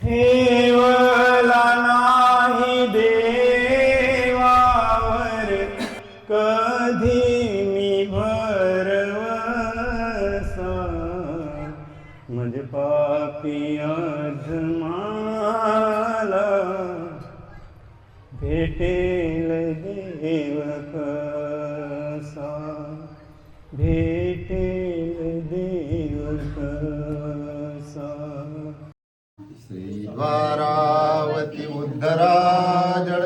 ठेवला नाही देवावर कधी मी भरवसा, म्हणजे पापी अधमाला भेटेल देव कसा, भेटेल देव कसा. श्रीद्वारावती उद्धरा जड,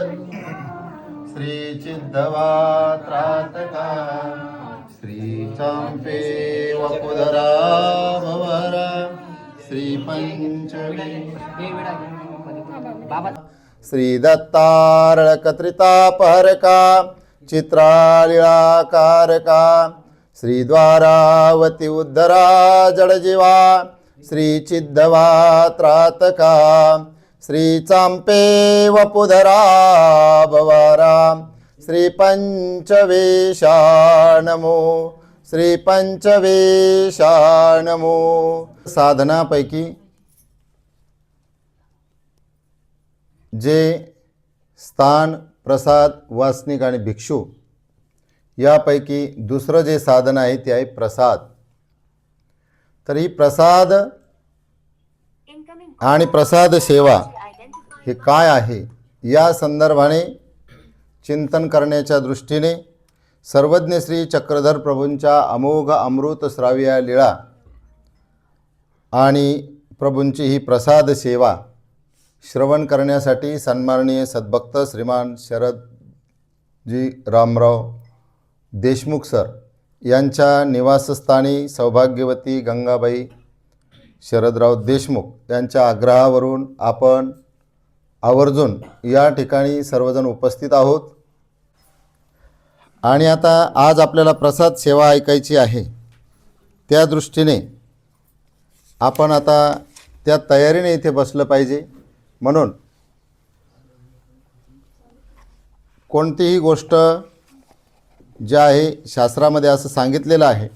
श्री चिद्धवा त्रातका, श्री चांपे वपुधरा भवरा, श्री पंचमी, श्री दत्तारकत्रितापहरका, चित्रालीळाकारका, श्री द्वारावती उद्धरा जडजीवा, श्री चिद्धवा त्रातका, श्री चांपे वपुधरा भवरा, श्री पंचवेशा नमो, श्री पंचवेशा नमो. साधनापैकी जे स्थान, प्रसाद, वासनिक आणि भिक्षू यापैकी दुसरं जे साधन आहे ते आहे प्रसाद. तर ही प्रसाद आणि प्रसाद सेवा हे काय आहे या संदर्भाने चिंतन करण्याच्या दृष्टीने सर्वज्ञ श्री चक्रधर प्रभूंच्या अमोघ अमृत श्राव्य लीळा आणि प्रभूंची ही प्रसाद सेवा श्रवण करण्यासाठी सन्माननीय सद्भक्त श्रीमान शरदजी रामराव देशमुख सर यांच्या निवासस्थानी सौभाग्यवती गंगाबाई शरदराव देशमुख यांच्या आग्रहावरून आपण आवर्जून या ठिकाणी सर्वजण उपस्थित आहोत. आणि आता आज आपल्याला प्रसाद सेवा ऐकायची आहे, त्या दृष्टीने आपण आता त्या तयारीने इथे बसलं पाहिजे. म्हणून कोणतीही गोष्ट जे आहे शास्त्रामध्ये असं सांगितलेलं आहे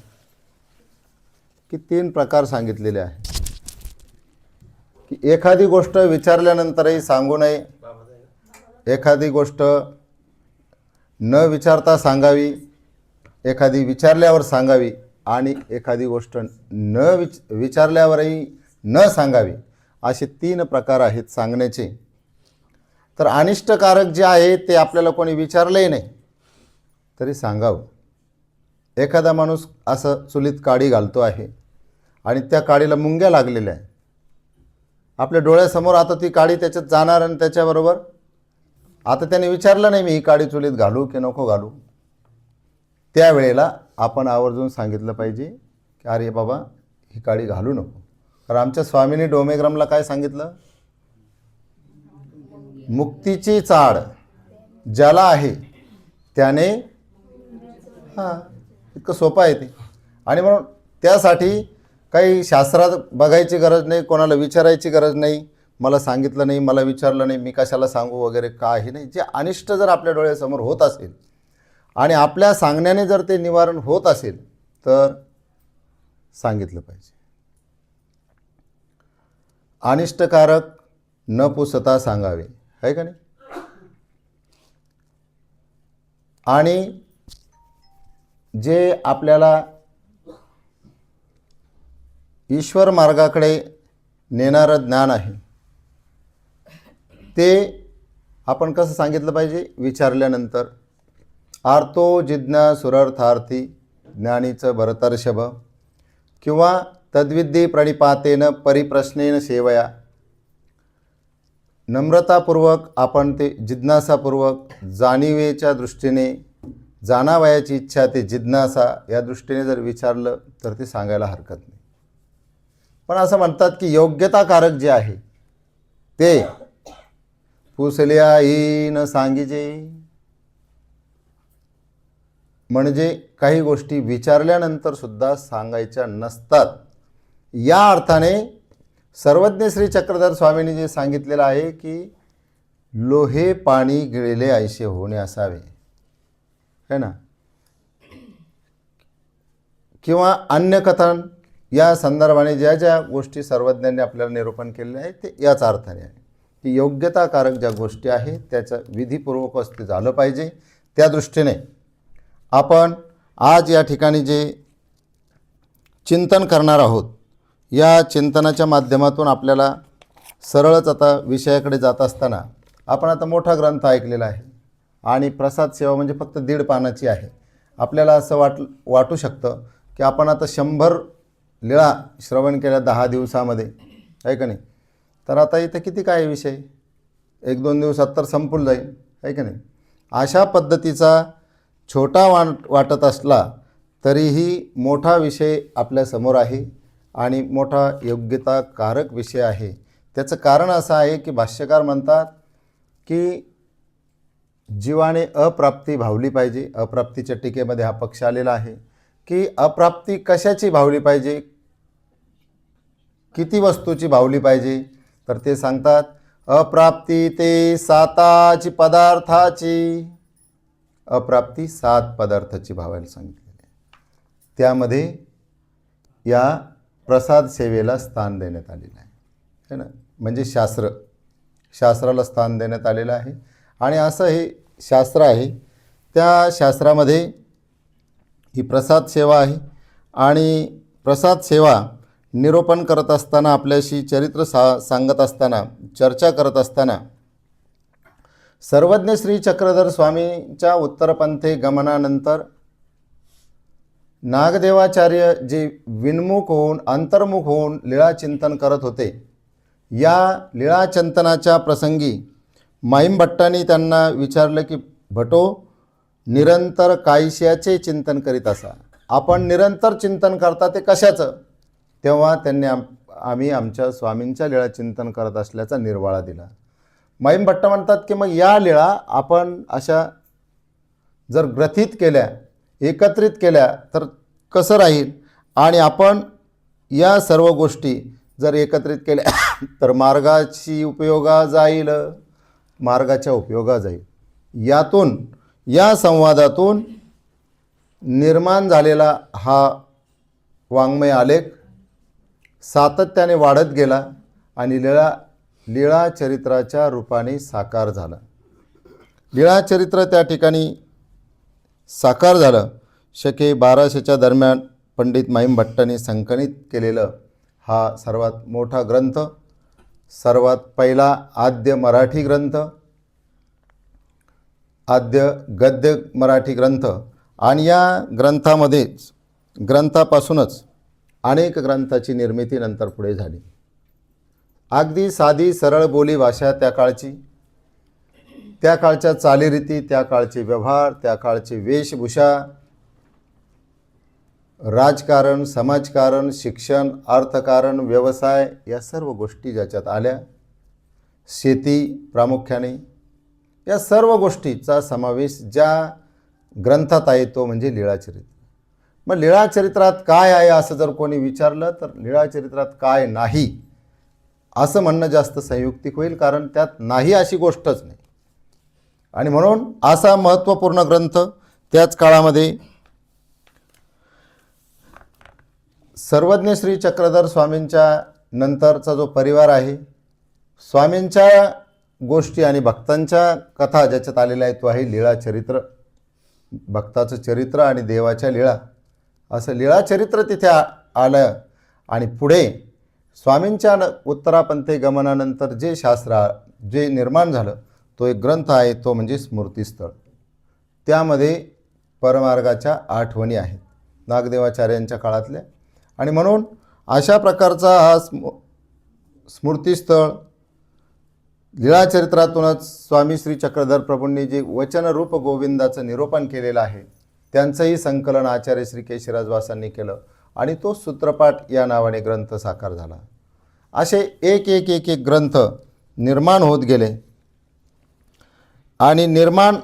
की 3 प्रकार सांगितलेले आहे की एखादी गोष्ट विचारल्यानंतरही सांगू नये, एखादी गोष्ट न विचारता सांगावी, एखादी विचारल्यावर सांगावी आणि एखादी गोष्ट विचारल्यावरही न सांगावी. असे 3 प्रकार आहेत सांगण्याचे. तर अनिष्टकारक जे आहे ते आपल्याला कोणी विचारलंही नाही तरी सांगावं. एखादा माणूस असं चुलीत काडी घालतो आहे आणि त्या काडीला मुंग्या लागलेल्या आहे, आपल्या डोळ्यासमोर आता ती काडी त्याच्यात जाणार आणि त्याच्याबरोबर आता त्याने विचारलं नाही मी ही काडी चुलीत घालू की नको घालू. त्यावेळेला आपण आवर्जून सांगितलं पाहिजे की अरे बाबा ही काडी घालू नको. कारण आमच्या स्वामींनी डोमेग्रामला काय सांगितलं, मुक्तीची चाड ज्याला आहे त्याने, इतकं सोपं आहे ते. आणि म्हणून त्यासाठी काही शास्त्रात बघायची गरज नाही, कोणाला विचारायची गरज नाही, मला सांगितलं नाही, मला विचारलं नाही, मी कशाला सांगू वगैरे काही नाही. जे अनिष्ट जर आपल्या डोळ्यासमोर होत असेल आणि आपल्या सांगण्याने जर ते निवारण होत असेल तर सांगितलं पाहिजे. अनिष्टकारक न पुसता सांगावे, आहे का नाही. आणि जे आपल्याला ईश्वर मार्गाकडे नेणारं ज्ञान आहे ते आपण कसं सांगितलं पाहिजे, विचारल्यानंतर. आर्तो जिज्ञासुरर्थार्थी ज्ञानीचं भरतर्षभ, किंवा तद्विद्धी प्रणिपातेन परिप्रश्नेन सेवया. नम्रतापूर्वक आपण ते जिज्ञासापूर्वक जाणीवेच्या दृष्टीने, जाणावयाची इच्छा ते जिज्ञासा या दृष्टीने जर विचारलं तर ते सांगायला हरकत नाही. पण असं म्हणतात की योग्यताकारक जे आहे ते पुसल्या न सांगिजे, म्हणजे काही गोष्टी विचारल्यानंतर सुद्धा सांगायच्या नसतात. या अर्थाने सर्वज्ञ श्री चक्रधर स्वामींनी जे सांगितलेलं आहे की लोहे पाणी गिळले ऐसे होणे असावे, है ना. किंवा अन्य कथन या संदर्भाने ज्या ज्या गोष्टी सर्वज्ञांनी आपल्याला निरूपण केलेल्या आहेत ते याच अर्थाने आहे की योग्यताकारक ज्या गोष्टी आहेत त्याचं विधीपूर्वक ते झालं पाहिजे. त्या दृष्टीने आपण आज या ठिकाणी जे चिंतन करणार आहोत, या चिंतनाच्या माध्यमातून आपल्याला सरळच आता विषयाकडे जात असताना आपण आता मोठा ग्रंथ ऐकलेला आहे आणि प्रसाद सेवा म्हणजे फक्त 1.5 पानाची आहे. आपल्याला असं वाटू शकतं की आपण आता 100 लीळा श्रवण केल्या 10 दिवसामध्ये, आहे का नाही. तर आता इथं किती काय विषय, 1-2 दिवसात तर संपून जाईल, आहे का नाही. अशा पद्धतीचा छोटा वाटत असला तरीही मोठा विषय आपल्यासमोर आहे आणि मोठा योग्यताकारक विषय आहे. त्याचं कारण असं आहे की भाष्यकार म्हणतात की जीवाने अप्राप्ती भावली पाहिजे. अप्राप्तीच्या टीकेमध्ये हा पक्ष आलेला आहे की अप्राप्ती कशाची भावली पाहिजे, किती वस्तूची भावली पाहिजे. तर ते सांगतात अप्राप्ती ते 7 पदार्थाची. अप्राप्ती 7 पदार्थाची भावायला सांगितलेली आहे. त्यामध्ये या प्रसाद सेवेला स्थान देण्यात आलेलं आहे ना. म्हणजे शास्त्राला स्थान देण्यात आलेलं आहे आणि असं हे शास्त्र आहे. त्या शास्त्रामध्ये ही प्रसाद सेवा आहे आणि प्रसाद सेवा निरूपण करत असताना, आपल्याशी चरित्र सांगत असताना, चर्चा करत असताना सर्वज्ञ श्री चक्रधर स्वामींच्या उत्तरपंथे गमनानंतर नागदेवाचार्य जे विन्मुख होऊन अंतर्मुख होऊन लीळाचिंतन करत होते, या लीळाचिंतनाच्या प्रसंगी माईमभट्टांनी त्यांना विचारलं की भटो, निरंतर कायशाचे चिंतन करीत असा. आपण निरंतर चिंतन करता ते कशाचं. तेव्हा त्यांनी आम्ही आमच्या स्वामींच्या लीळा चिंतन करत असल्याचा निर्वाळा दिला. माईमभट्ट म्हणतात की मग या लीळा आपण अशा जर ग्रथित केल्या, एकत्रित केल्या तर कसं राहील. आणि आपण या सर्व गोष्टी जर एकत्रित केल्या तर मार्गाच्या उपयोगा जाईल. यातून, या संवादातून निर्माण झालेला हा वाङ्मय आलेख सातत्याने वाढत गेला आणि लीळाचरित्राच्या रूपाने साकार झाला. लीळाचरित्र त्या ठिकाणी साकार झालं. शके 1200च्या दरम्यान पंडित माईमभट्टांनी संकलित केलेलं हा सर्वात मोठा ग्रंथ, सर्वात पहिला आद्य मराठी ग्रंथ, आद्य गद्य मराठी ग्रंथ. आणि या ग्रंथापासूनच अनेक ग्रंथाची निर्मिती नंतर पुढे झाली. अगदी साधी सरळ बोली भाषा त्या काळची, त्या काळच्या चालीरीती, त्या काळचे व्यवहार, त्या काळची वेशभूषा, राजकारण, समाजकारण, शिक्षण, अर्थकारण, व्यवसाय, या सर्व गोष्टी ज्याच्यात आल्या, शेती प्रामुख्याने, या सर्व गोष्टीचा समावेश ज्या ग्रंथात आहे तो म्हणजे लीळाचरित्र. मग लीळाचरित्रात काय आहे असं जर कोणी विचारलं तर लीळाचरित्रात काय नाही असं म्हणणं जास्त संयुक्तिक होईल, कारण त्यात नाही अशी गोष्टच नाही. आणि म्हणून असा महत्त्वपूर्ण ग्रंथ त्याच काळामध्ये सर्वज्ञ श्री चक्रधर स्वामींच्या नंतरचा जो परिवार आहे, स्वामींच्या गोष्टी आणि भक्तांच्या कथा ज्याच्यात आलेल्या आहेत तो आहे लीळाचरित्र. भक्ताचं चरित्र आणि देवाच्या लीळा, असं लीळाचरित्र तिथे आलं. आणि पुढे स्वामींच्या उत्तरापंथे गमनानंतर जे शास्त्र जे निर्माण झालं तो एक ग्रंथ आहे, तो म्हणजे स्मृतिस्थळ. त्यामध्ये परमार्गाच्या आठवणी आहेत नागदेवाचार्यांच्या काळातल्या. आणि म्हणून अशा प्रकारचा हा स्मृतिस्थळ लीळाचरित्रातूनच स्वामी श्री चक्रधर प्रभूंनी जे वचनरूप गोविंदाचं निरूपण केलेलं आहे त्यांचंही संकलन आचार्य श्री केशराज वासांनी केलं आणि तो सूत्रपाठ या नावाने ग्रंथ साकार झाला. असे एक ग्रंथ निर्माण होत गेले आणि निर्माण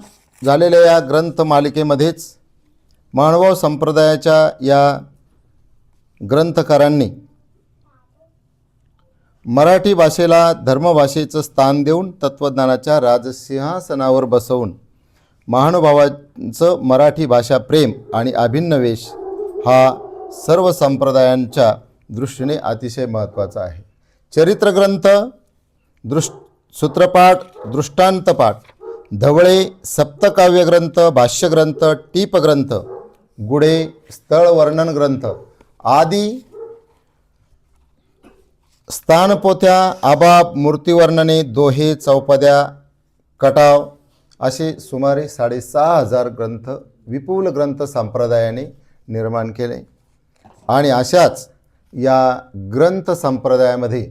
झालेल्या या ग्रंथ मालिकेमध्येच मानव संप्रदायाच्या या ग्रंथकारांनी मराठी भाषेला धर्मभाषेचं स्थान देऊन तत्त्वज्ञानाच्या राजसिंहासनावर बसवून महानुभावांचं मराठी भाषा प्रेम आणि अभिनवेश हा सर्व संप्रदायांच्या दृष्टीने अतिशय महत्त्वाचा आहे. चरित्रग्रंथ, सूत्रपाठ, दृष्टांतपाठ, धवळे, सप्तकाव्यग्रंथ, भाष्यग्रंथ, टीपग्रंथ, गुढे, स्थळ वर्णन ग्रंथ आदी स्थानपोथ्या, आबाब, मूर्तिवर्णने, दोहे, चौपद्या, कटाव असे सुमारे 6,500 ग्रंथ विपुल ग्रंथ संप्रदायाने निर्माण केले. आणि अशाच या ग्रंथ संप्रदायामध्ये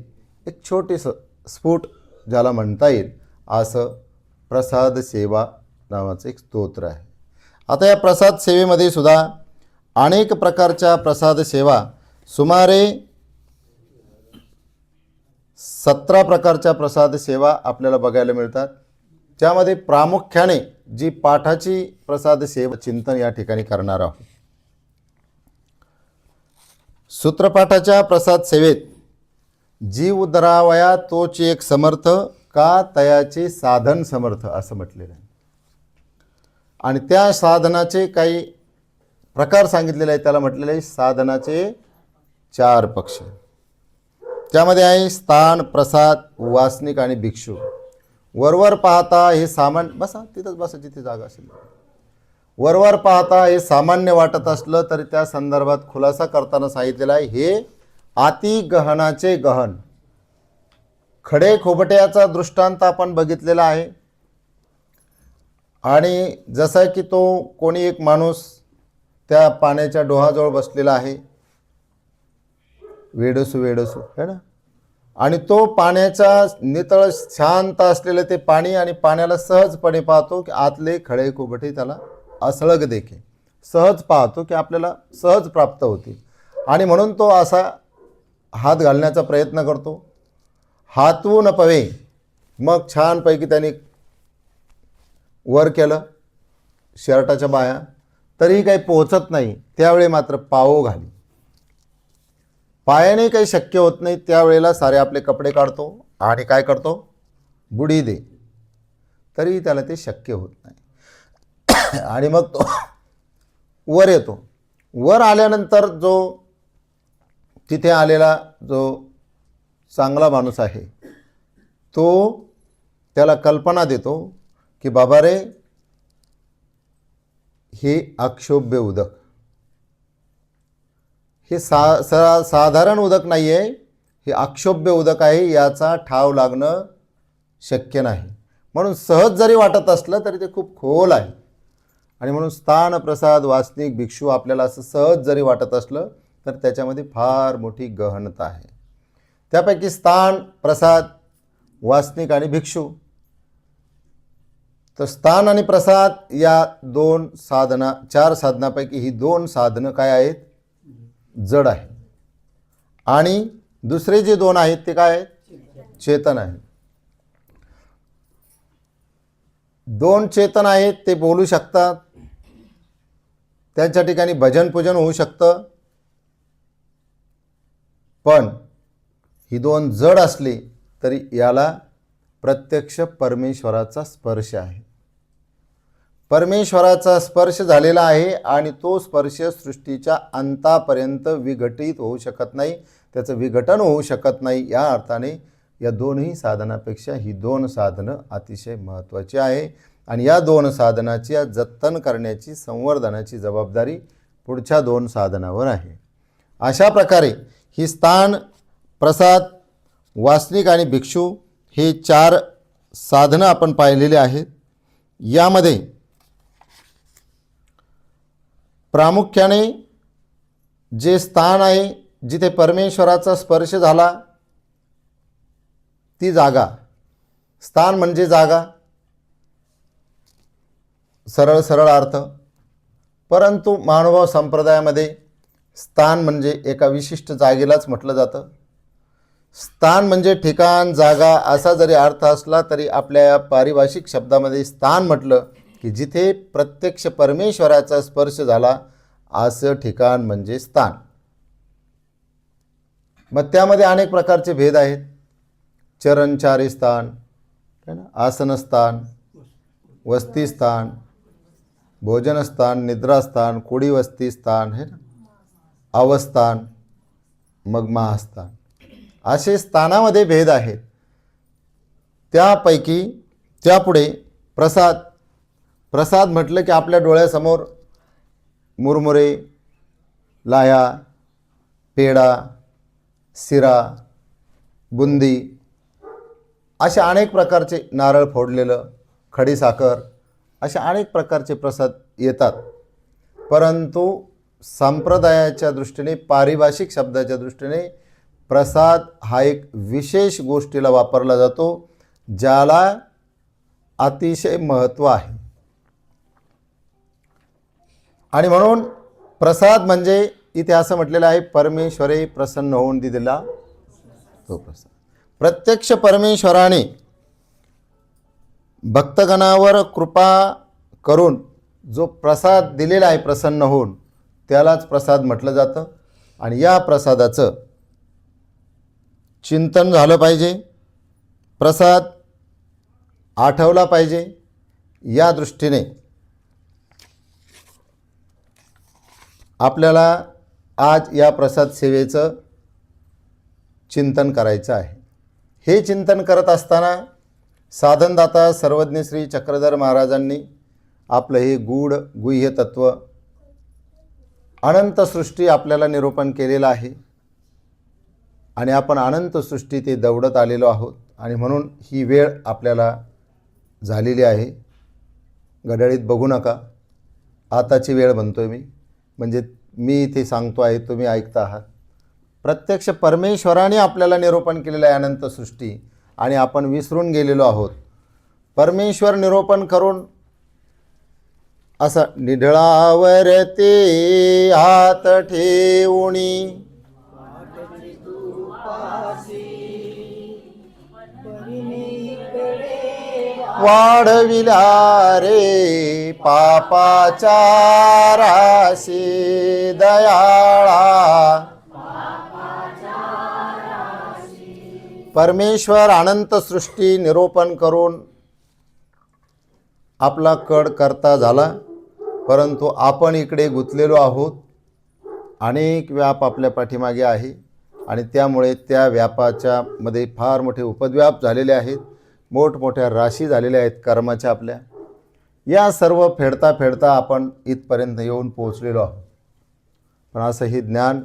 एक छोटेसं स्फुट ज्याला म्हणता येईल असं प्रसाद सेवा नावाचं एक स्तोत्र आहे. आता या प्रसाद सेवेमध्ये सुद्धा अनेक प्रकारच्या प्रसाद सेवा, सुमारे 17 प्रकारच्या प्रसाद सेवा आपल्याला बघायला मिळतात. त्यामध्ये प्रामुख्याने जी पाठाची प्रसाद सेवा चिंतन या ठिकाणी करणार आहोत. सूत्रपाठाच्या प्रसाद सेवेत जीव धरावया तोच एक समर्थ, का तयाचे साधन समर्थ असं म्हटलेलं आहे. आणि त्या साधनाचे काही प्रकार सांगितलेले आहे. त्याला म्हटलेले आहे साधनाचे 4 पक्ष. त्यामध्ये आहे स्थान, प्रसाद, वासनिक आणि भिक्षू. वरवर पाहता हे सामान्य, बसा तिथंच बसा जिथे जागा असेल. वरवर पाहता हे सामान्य वाटत असलं तरी त्या संदर्भात खुलासा करताना सांगितलेला आहे हे अति गहनाचे गहन. खडे खोबट्याचा दृष्टांत आपण बघितलेला आहे. आणि जसा की तो कोणी एक माणूस त्या पाण्याच्या डोहाजवळ बसलेला आहे, वेडसू है ना, आणि तो पाण्याचा नितळ शांत असलेलं ते पाणी आणि पाण्याला सहजपणे पाहतो की आतले खडे खोबटे त्याला असळग देखे सहज पाहतो की आपल्याला सहज प्राप्त होते. आणि म्हणून तो असा हात घालण्याचा प्रयत्न करतो. हातवू न पवे, मग छानपैकी त्याने वर केलं शर्टाच्या बाया, तरीही काही पोहोचत नाही. त्यावेळी मात्र पावो घाली, पायाने काही शक्य होत नाही. त्यावेळेला सारे आपले कपडे काढतो आणि काय करतो, बुडी दे, तरीही त्याला ते शक्य होत नाही. आणि मग तो वर येतो. वर आल्यानंतर जो तिथे आलेला जो चांगला माणूस आहे तो त्याला कल्पना देतो की बाबा रे, हे अक्षोभ्य उदक, हे साधारण उदक नाही आहे, हे अक्षोभ्य उदक आहे. याचा ठाव लागणं शक्य नाही. म्हणून सहज जरी वाटत असलं तरी ते खूप खोल आहे. आणि म्हणून स्थान, प्रसाद, वासनिक, भिक्षू आपल्याला असं सहज जरी वाटत असलं तर त्याच्यामध्ये फार मोठी गहनता आहे. त्यापैकी स्थान, प्रसाद, वासनिक आणि भिक्षू. तर स्थान आणि प्रसाद या 2 साधना, 4 साधनापैकी ही 2 साधनं काय आहेत, जड आहे. आणि दुसरे जे 2 आहेत ते काय आहेत, चेतन आहेत. 2 चेतन आहेत, ते बोलू शकतात, त्यांच्या ठिकाणी भजन पूजन होऊ शकतं. पण ही 2 जड असली तरी याला प्रत्यक्ष परमेश्वराचा स्पर्श आहे. परमेश्वराचा स्पर्श झालेला आहे आणि तो स्पर्श सृष्टीच्या अंतापर्यंत विघटित होऊ शकत नाही, त्याचं विघटन होऊ शकत नाही. या अर्थाने या 2ही साधनापेक्षा ही 2 साधनं अतिशय महत्त्वाची आहे. आणि या 2 साधनाची जतन करण्याची, संवर्धनाची जबाबदारी पुढच्या 2 साधनावर आहे. अशा प्रकारे ही स्थान, प्रसाद, वासनिक आणि भिक्षू हे 4 साधनं आपण पाहिलेले आहेत. यामध्ये प्रामुख्याने जे स्थान आहे, जिथे परमेश्वराचा स्पर्श झाला ती जागा. स्थान म्हणजे जागा, सरळ सरळ अर्थ. परंतु महानुभाव संप्रदायामध्ये स्थान म्हणजे एका विशिष्ट जागेलाच म्हटलं जातं. स्थान म्हणजे ठिकाण, जागा असा जरी अर्थ असला तरी आपल्या या पारिभाषिक शब्दामध्ये स्थान म्हटलं की जिथे प्रत्यक्ष परमेश्वराचा स्पर्श झाला असं ठिकाण म्हणजे स्थान. मग त्यामध्ये अनेक प्रकारचे भेद आहेत. चरणचारी स्थान, आसनस्थान, वस्तीस्थान, भोजनस्थान, निद्रास्थान, कोडी वस्ती स्थान, है ना, अवस्थान, मग महास्थान, असे स्थानामध्ये भेद आहेत. त्यापैकी त्यापुढे प्रसाद. प्रसाद म्हटलं की आपल्या डोळ्यासमोर मुरमुरे, लाह्या, पेढा, शिरा, बुंदी अशा अनेक प्रकारचे, नारळ फोडलेलं, खडीसाखर, अशा अनेक प्रकारचे प्रसाद येतात. परंतु संप्रदायाच्या दृष्टीने, पारिभाषिक शब्दाच्या दृष्टीने प्रसाद हा एक विशेष गोष्टीला वापरला जातो, ज्याला अतिशय महत्त्व आहे. आणि म्हणून प्रसाद म्हणजे इथे असं म्हटलेलं आहे, परमेश्वरे प्रसन्न होऊन दिलेला तो प्रसाद. प्रत्यक्ष परमेश्वराने भक्तगणावर कृपा करून जो प्रसाद दिलेला आहे प्रसन्न होऊन, त्यालाच प्रसाद म्हटलं जातं. आणि या प्रसादाचं चिंतन झालं पाहिजे, प्रसाद आठवला पाहिजे. या दृष्टीने आपल्याला आज या प्रसाद सेवेचं चिंतन करायचं आहे. हे चिंतन करत असताना साधनदाता सर्वज्ञ श्री चक्रधर महाराजांनी आपलं हे गूढ गुह्य तत्व, अनंत सृष्टी आपल्याला निरूपण केलेलं आहे. आणि आपण अनंत सृष्टी ते दौडत आलेलो आहोत. आणि म्हणून ही वेळ आपल्याला झालेली आहे. घड्याळीत बघू नका, आताची वेळ म्हणतोय मी, म्हणजे मी इथे सांगतो आहे, तुम्ही ऐकता आहात. प्रत्यक्ष परमेश्वराने आपल्याला निरूपण केलेलं आहे अनंत सृष्टी, आणि आपण विसरून गेलेलो आहोत. परमेश्वर निरूपण करून असं निढळावर ते हात ठेवणी वाढविला रे पापाच्या राशी दयाळा. परमेश्वर अनंत सृष्टी निरूपण करून आपला कड करता झाला, परंतु आपण इकडे गुंतलेलो आहोत. अनेक व्याप आपल्या पाठीमागे आहे आणि त्यामुळे त्या व्यापाच्या मध्ये फार मोठे उपद्व्याप झालेले आहेत, मोठमोठ्या राशी झालेल्या आहेत कर्माच्या आपल्या. या सर्व फेडता फेडता आपण इथपर्यंत येऊन पोहोचलेलो आहोत. पण असं हे ज्ञान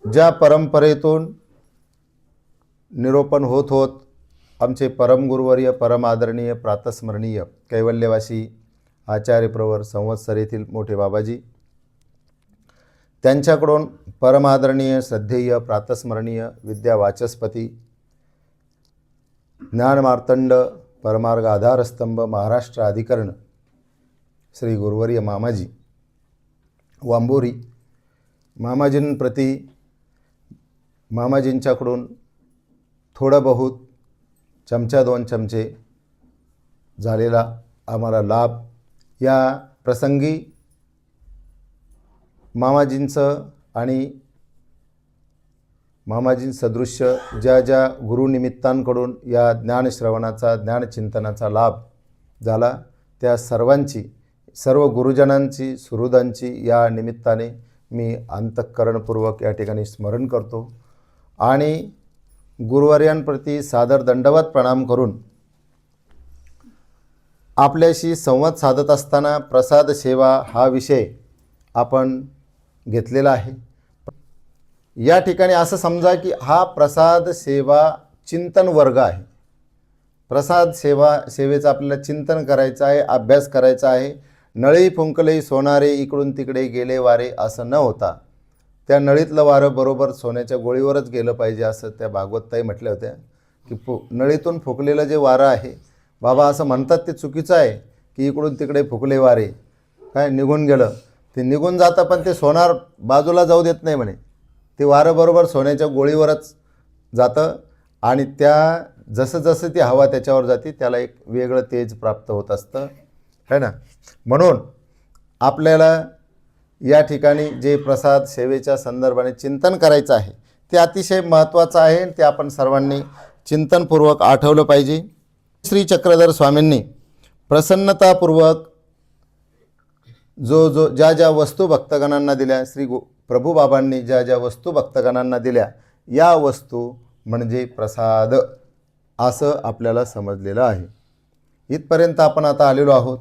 ज्या परंपरेतून निरूपण होत होत आमचे परमगुरुवर्य, परम आदरणीय, प्रातस्मरणीय कैवल्यवासी आचार्य प्रवर संवत्सर येथील मोठे बाबाजी, त्यांच्याकडून परमादरणीय, श्रद्धेय, प्रातस्मरणीय विद्या वाचस्पती, ज्ञानमार्तंड, परमार्ग आधारस्तंभ, महाराष्ट्र अधिकरण श्री गुरुवर्य मामाजी वांबोरी, मामाजींप्रती मामाजींच्याकडून थोडं बहुत चमचा 2 चमचे झालेला आम्हाला लाभ. या प्रसंगी मामाजींचं आणि मामाजींसदृश्य ज्या ज्या गुरुनिमित्तांकडून या ज्ञानश्रवणाचा, ज्ञानचिंतनाचा लाभ झाला, त्या सर्वांची, सर्व गुरुजनांची, सुहृदांची या निमित्ताने मी अंतःकरणपूर्वक या ठिकाणी स्मरण करतो. आणि गुरुवर्यांप्रती सादर दंडवत प्रणाम करून आपल्याशी संवाद साधत असताना प्रसाद सेवा हा विषय आपण घेतलेला आहे. या ठिकाणी असं समजा की हा प्रसाद सेवा चिंतन वर्ग आहे. प्रसाद सेवेचं आपल्याला चिंतन करायचं आहे, अभ्यास करायचा आहे. नळी फुंकले सोनारे इकडून तिकडे गेले वारे असं न होता त्या नळीतलं वारं बरोबर सोन्याच्या गोळीवरच गेलं पाहिजे, असं त्या भागवतताई म्हटल्या होत्या की नळीतून फुकलेलं जे वारं आहे, बाबा असं म्हणतात ते चुकीचं आहे की इकडून तिकडे फुकले वारे काय निघून गेलं, ते निघून जातं पण ते सोनार बाजूला जाऊ देत नाही म्हणे. ते वारं बरोबर सोन्याच्या गोळीवरच जातं आणि त्या जसं जसं ती हवा त्याच्यावर जाते त्याला एक वेगळं तेज प्राप्त होत असतं, है ना. म्हणून आपल्याला या ठिकाणी जे प्रसाद सेवेच्या संदर्भाने चिंतन करायचं आहे ते अतिशय महत्त्वाचं आहे. ते आपण सर्वांनी चिंतनपूर्वक आठवलं पाहिजे. श्री चक्रधर स्वामींनी प्रसन्नतापूर्वक ज्या ज्या वस्तू भक्तगणांना दिल्या, प्रभुबाबांनी ज्या ज्या वस्तू भक्तगणांना दिल्या, या वस्तू म्हणजे प्रसाद असं आपल्याला समजलेलं आहे. इथपर्यंत आपण आता आलेलो आहोत.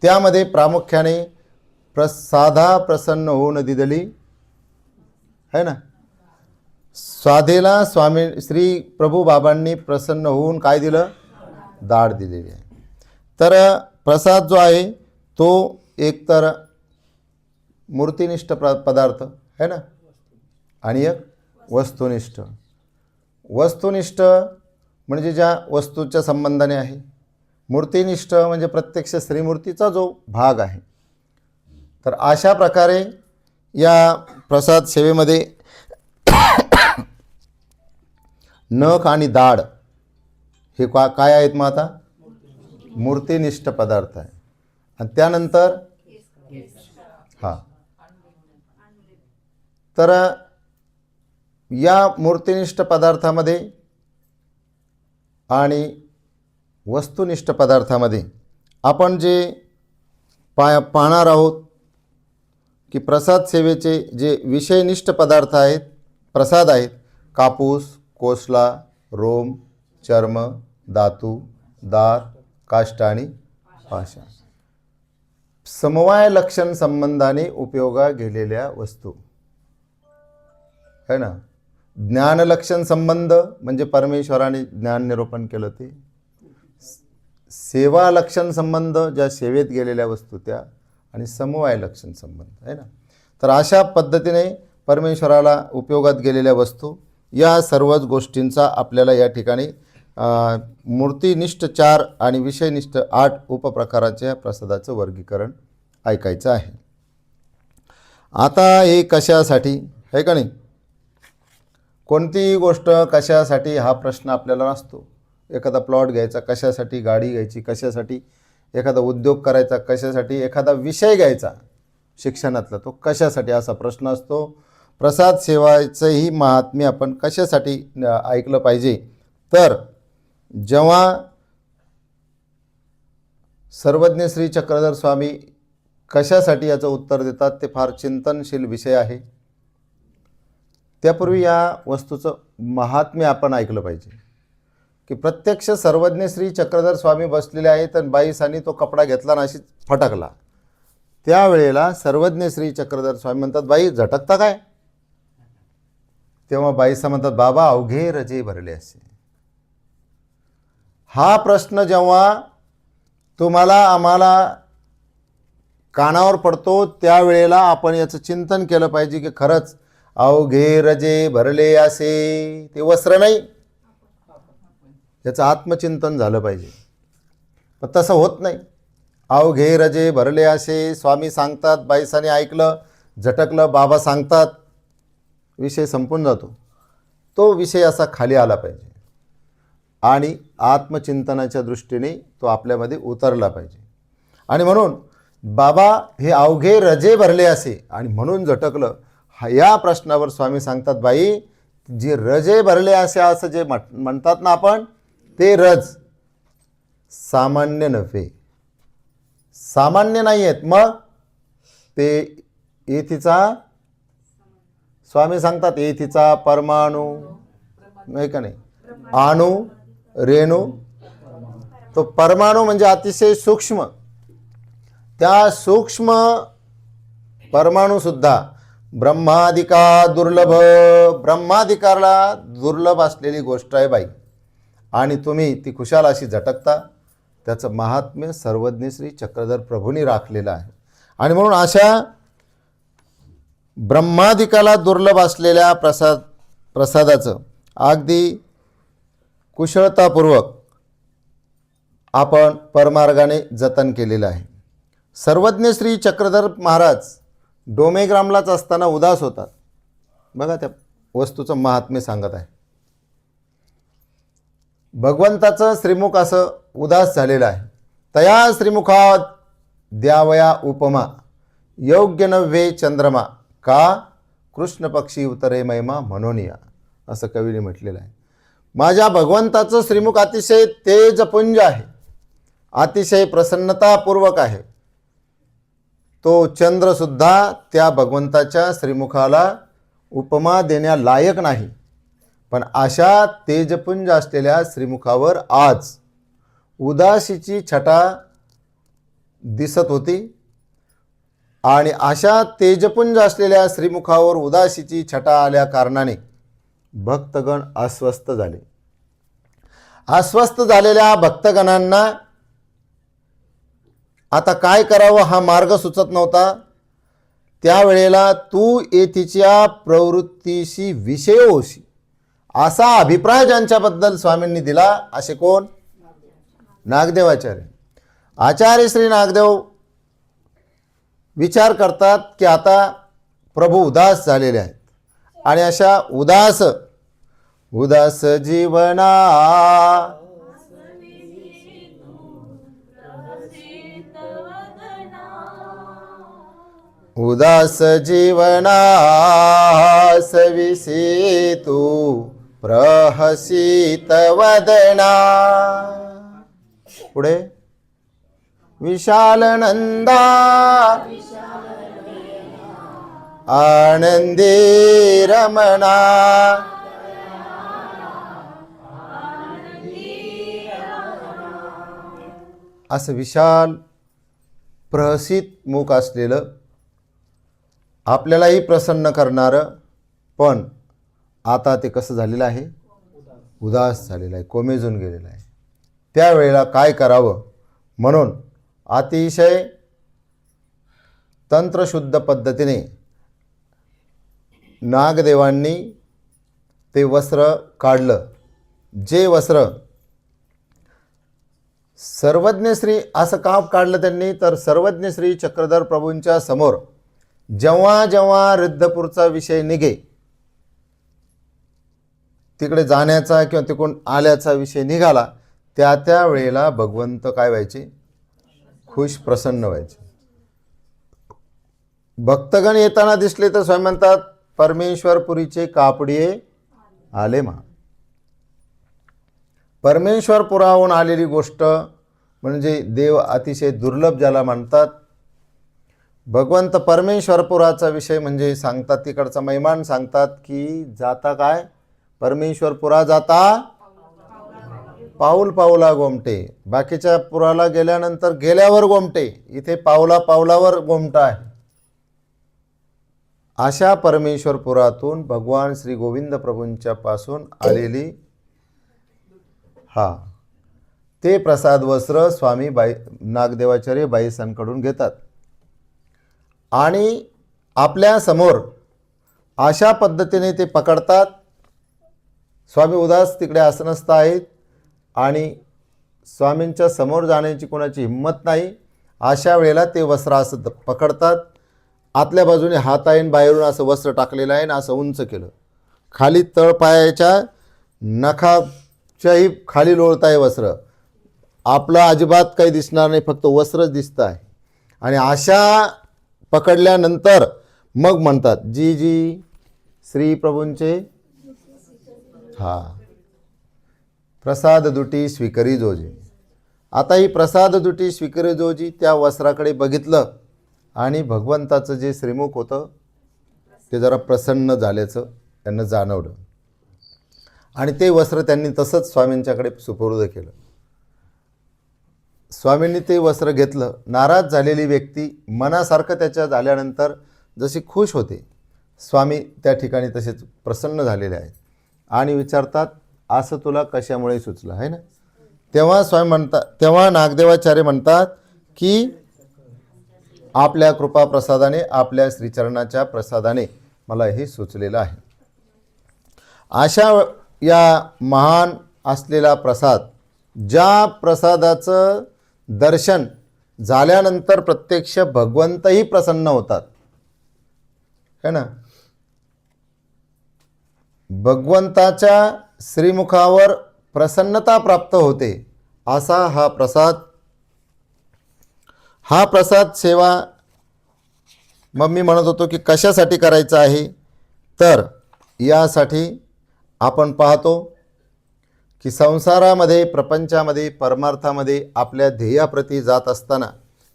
त्यामध्ये प्रामुख्याने साधा प्रसन्न होऊन दिदली है ना. साधेला स्वामी श्री प्रभुबाबांनी प्रसन्न होऊन काय दिलं? दाढ दिलेली आहे. तर प्रसाद जो आहे तो एकतर मूर्तिनिष्ठ पदार्थ है ना, आणि एक वस्तुनिष्ठ. वस्तुनिष्ठ म्हणजे ज्या वस्तूच्या संबंधाने आहे. मूर्तिनिष्ठ म्हणजे प्रत्यक्ष श्रीमूर्तीचा जो भाग आहे. तर अशा प्रकारे या प्रसाद सेवेमध्ये नख आणि दाढ हे काय आहेत? मग आता मूर्तिनिष्ठ पदार्थ आहे. आणि त्यानंतर हां, तर या मूर्तिनिष्ठ पदार्थामध्ये आणि वस्तुनिष्ठ पदार्थामध्ये आपण जे पाहणार आहोत की प्रसाद सेवेचे जे विषयनिष्ठ पदार्थ आहेत, प्रसाद आहेत, कापूस, कोसला, रोम, चर्म, धातू, दार, काष्ट आणि पाषाण, समवाय लक्षण संबंधाने उपयोगा गेलेल्या वस्तू है ना. ज्ञानलक्षण संबंध म्हणजे परमेश्वराने ज्ञान निरूपण केलं ते. सेवा लक्षण संबंध ज्या सेवेत गेलेल्या वस्तू त्या, आणि समवाय लक्षण संबंध आहे ना. तर अशा पद्धतीने परमेश्वराला उपयोगात गेलेल्या वस्तू, या सर्वच गोष्टींचा आपल्याला या ठिकाणी मूर्तिनिष्ठ 4 आणि विषयनिष्ठ 8 उपप्रकाराच्या प्रसादाचं वर्गीकरण ऐकायचं आहे. आता हे कशासाठी आहे का नाही, कोणतीही गोष्ट कशासाठी हा प्रश्न आपल्याला नसतो. एखादा प्लॉट घ्यायचा कशासाठी, गाडी घ्यायची कशासाठी, एखादा उद्योग करायचा कशासाठी, एखादा विषय घ्यायचा शिक्षणातला तो कशासाठी, असा प्रश्न असतो. प्रसाद सेवाचंही महात्म्य आपण कशासाठी ऐकलं पाहिजे? तर जेव्हा सर्वज्ञ श्री चक्रधर स्वामी कशासाठी याचं उत्तर देतात ते फार चिंतनशील विषय आहे. त्यापूर्वी या वस्तूचं महात्म्य आपण ऐकलं पाहिजे की प्रत्यक्ष सर्वज्ञ श्री चक्रधर स्वामी बसलेले आहेत आणि बाईसांनी तो कपडा घेतला आणि अशीच फटकला. त्यावेळेला सर्वज्ञ श्री चक्रधर स्वामी म्हणतात, बाई झटकता काय? तेव्हा बाईसा म्हणतात, बाबा अवघे रजे भरले असे. हा प्रश्न जेव्हा तुम्हाला आम्हाला कानावर पडतो त्यावेळेला आपण याचं चिंतन केलं पाहिजे की खरंच अवघे रजे भरले असे ते वस्त्र नाही, याचं आत्मचिंतन झालं पाहिजे. पण तसं होत नाही. अवघे रजे भरले असे स्वामी सांगतात, बाईसाने ऐकलं, झटकलं, बाबा सांगतात, विषय संपून जातो. तो विषय असा खाली आला पाहिजे आणि आत्मचिंतनाच्या दृष्टीने तो आपल्यामध्ये उतरला पाहिजे. आणि म्हणून बाबा हे अवघे रजे भरले असे आणि म्हणून झटकलं, या प्रश्नावर स्वामी सांगतात, बाई जे रजे भरले असे असं जे म्हणतात ना आपण, ते रज सामान्य नव्हे, सामान्य नाही आहेत. मग ते येथीचा स्वामी सांगतात, येथीचा परमाणू नाही का नाही, अणू, रेणू, तो परमाणू म्हणजे अतिशय सूक्ष्म. त्या सूक्ष्म परमाणूसुद्धा ब्रह्मादिका दुर्लभ, ब्रह्मादिकारला दुर्लभ असलेली गोष्ट आहे बाई, आणि तुम्ही ती खुशाल अशी झटकता. त्याचं महात्म्य सर्वज्ञ श्री चक्रधर प्रभूंनी राखलेलं आहे. आणि म्हणून अशा ब्रह्मादिकाला दुर्लभ असलेल्या प्रसादाचं अगदी कुशलतापूर्वक आपण परमार्गाने जतन केलेलं आहे. सर्वज्ञ श्री चक्रधर महाराज डोमेग्रामलाच असताना उदास होतात. बघा त्या वस्तूचं महात्म्य सांगत आहे. भगवंताचं श्रीमुख असं उदास झालेलं आहे. तया श्रीमुखात द्यावया उपमा, योग्य नव्हे चंद्रमा, का कृष्ण पक्षी उतरे महिमा म्हणूनिया, असं कवीने म्हटलेलं आहे. माझ्या भगवंताचं श्रीमुख अतिशय तेजपुंज आहे, अतिशय प्रसन्नतापूर्वक आहे. तो चंद्रसुद्धा त्या भगवंताच्या श्रीमुखाला उपमा देण्यालायक नाही. पण अशा तेजपुंज असलेल्या श्रीमुखावर आज उदासीची छटा दिसत होती. आणि अशा तेजपुंज असलेल्या श्रीमुखावर उदासीची छटा आल्या कारणाने भक्तगण अस्वस्थ झाले. अस्वस्थ झालेल्या भक्तगणांना आता काय करावं हा मार्ग सुचत नव्हता. त्यावेळेला तू येथीच्या प्रवृत्तीशी विषय होशी असा अभिप्राय ज्यांच्याबद्दल स्वामींनी दिला असे कोण? नागदेवाचार्य. आचार्य श्री नागदेव विचार करतात की आता प्रभू उदास झालेले आहेत आणि अशा उदास जीवना उदास जीवना सविसी तू प्रहसित वदना. पुढे विशाल नंदा आनंदी रमणा असं विशाल प्रहसित मुख असलेलं आपल्यालाही प्रसन्न करणारं, पण आता ते कसं झालेलं आहे? उदास झालेलं आहे, कोमेजून गेलेलं आहे. त्यावेळेला काय करावं म्हणून अतिशय तंत्रशुद्ध पद्धतीने नागदेवांनी ते वस्त्र काढलं. जे वस्त्र सर्वज्ञ श्री असं का काढलं त्यांनी? तर सर्वज्ञ श्री चक्रधर प्रभूंच्या समोर जेव्हा जेव्हा रिद्धपूरचा विषय निघे, तिकडे जाण्याचा किंवा तिकडून आल्याचा विषय निघाला, त्या वेळेला भगवंत काय व्हायचे? खुश, प्रसन्न व्हायचे. भक्तगण येताना दिसले तर स्वामी म्हणतात परमेश्वरपुरीचे कापडिये आले मा. परमेश्वरपुराहून आलेली गोष्ट म्हणजे देव अतिशय दुर्लभ ज्याला म्हणतात. भगवंत परमेश्वरपुराचा विषय म्हणजे सांगतात, तिकडचा महिमान सांगतात की जाता काय? परमेश्वरपुरा जाता पाऊल पाऊला गोमटे. बाकीच्या पुराला गेल्यानंतर गेल्यावर गोमटे, इथे पावला पावलावर गोमटा आहे. अशा परमेश्वरपुरातून भगवान श्री गोविंद प्रभूंच्या पासून आलेली ते प्रसाद वस्त्र स्वामी नागदेवाचार्य बाईसांकडून घेतात आणि आपल्या समोर अशा पद्धतीने ते पकडतात. स्वामी उदास तिकडे आसनस्थ आहेत आणि स्वामींच्या समोर जाण्याची कोणाची हिंमत नाही. अशा वेळेला ते वस्त्र असं पकडतात. आतल्या बाजूने हात आहे, बाहेरून असं वस्त्र टाकलेलं आहे ना, असं उंच केलं. खाली तळपायाच्या नखाच्याही खाली लोळत आहे वस्त्र. आपलं अजिबात काही दिसणार नाही, फक्त वस्त्रच दिसतं आहे. आणि अशा पकडल्यानंतर मग म्हणतात जी जी श्री प्रभूंचे प्रसाद दुटी स्वीकरी जोजी. आता ही प्रसाद दुटी स्वीकरी जोजी त्या वस्त्राकडे बघितलं आणि भगवंताचं जे श्रीमुख होतं ते जरा प्रसन्न झाल्याचं त्यांना जाणवलं आणि ते वस्त्र त्यांनी तसंच स्वामींच्याकडे सुपूर्द केलं. स्वामींनी ते वस्त्र घेतलं. नाराज झालेली व्यक्ती मनासारखं त्याच्या झाल्यानंतर जशी खुश होते, स्वामी त्या ठिकाणी तसेच प्रसन्न झालेले आहेत आणि विचारतात असं तुला कशामुळे सुचलं आहे ना. तेव्हा स्वामी म्हणतात, तेव्हा नागदेवाचार्य म्हणतात की आपल्या कृपा प्रसादाने, आपल्या श्रीचरणाच्या प्रसादाने मला हे सुचलेलं आहे. अशा या महान असलेला प्रसाद, ज्या प्रसादाचं दर्शन झाल्यानंतर प्रत्यक्ष भगवंतही प्रसन्न होतात है ना. भगवंताच्या श्रीमुखावर प्रसन्नता प्राप्त होते असा हा प्रसाद सेवा मग मी म्हणत होतो की कशासाठी करायचा आहे. तर यासाठी आपण पाहतो की संसारामध्ये, प्रपंचामध्ये, परमार्थामध्ये आपल्या ध्येयाप्रती जात असताना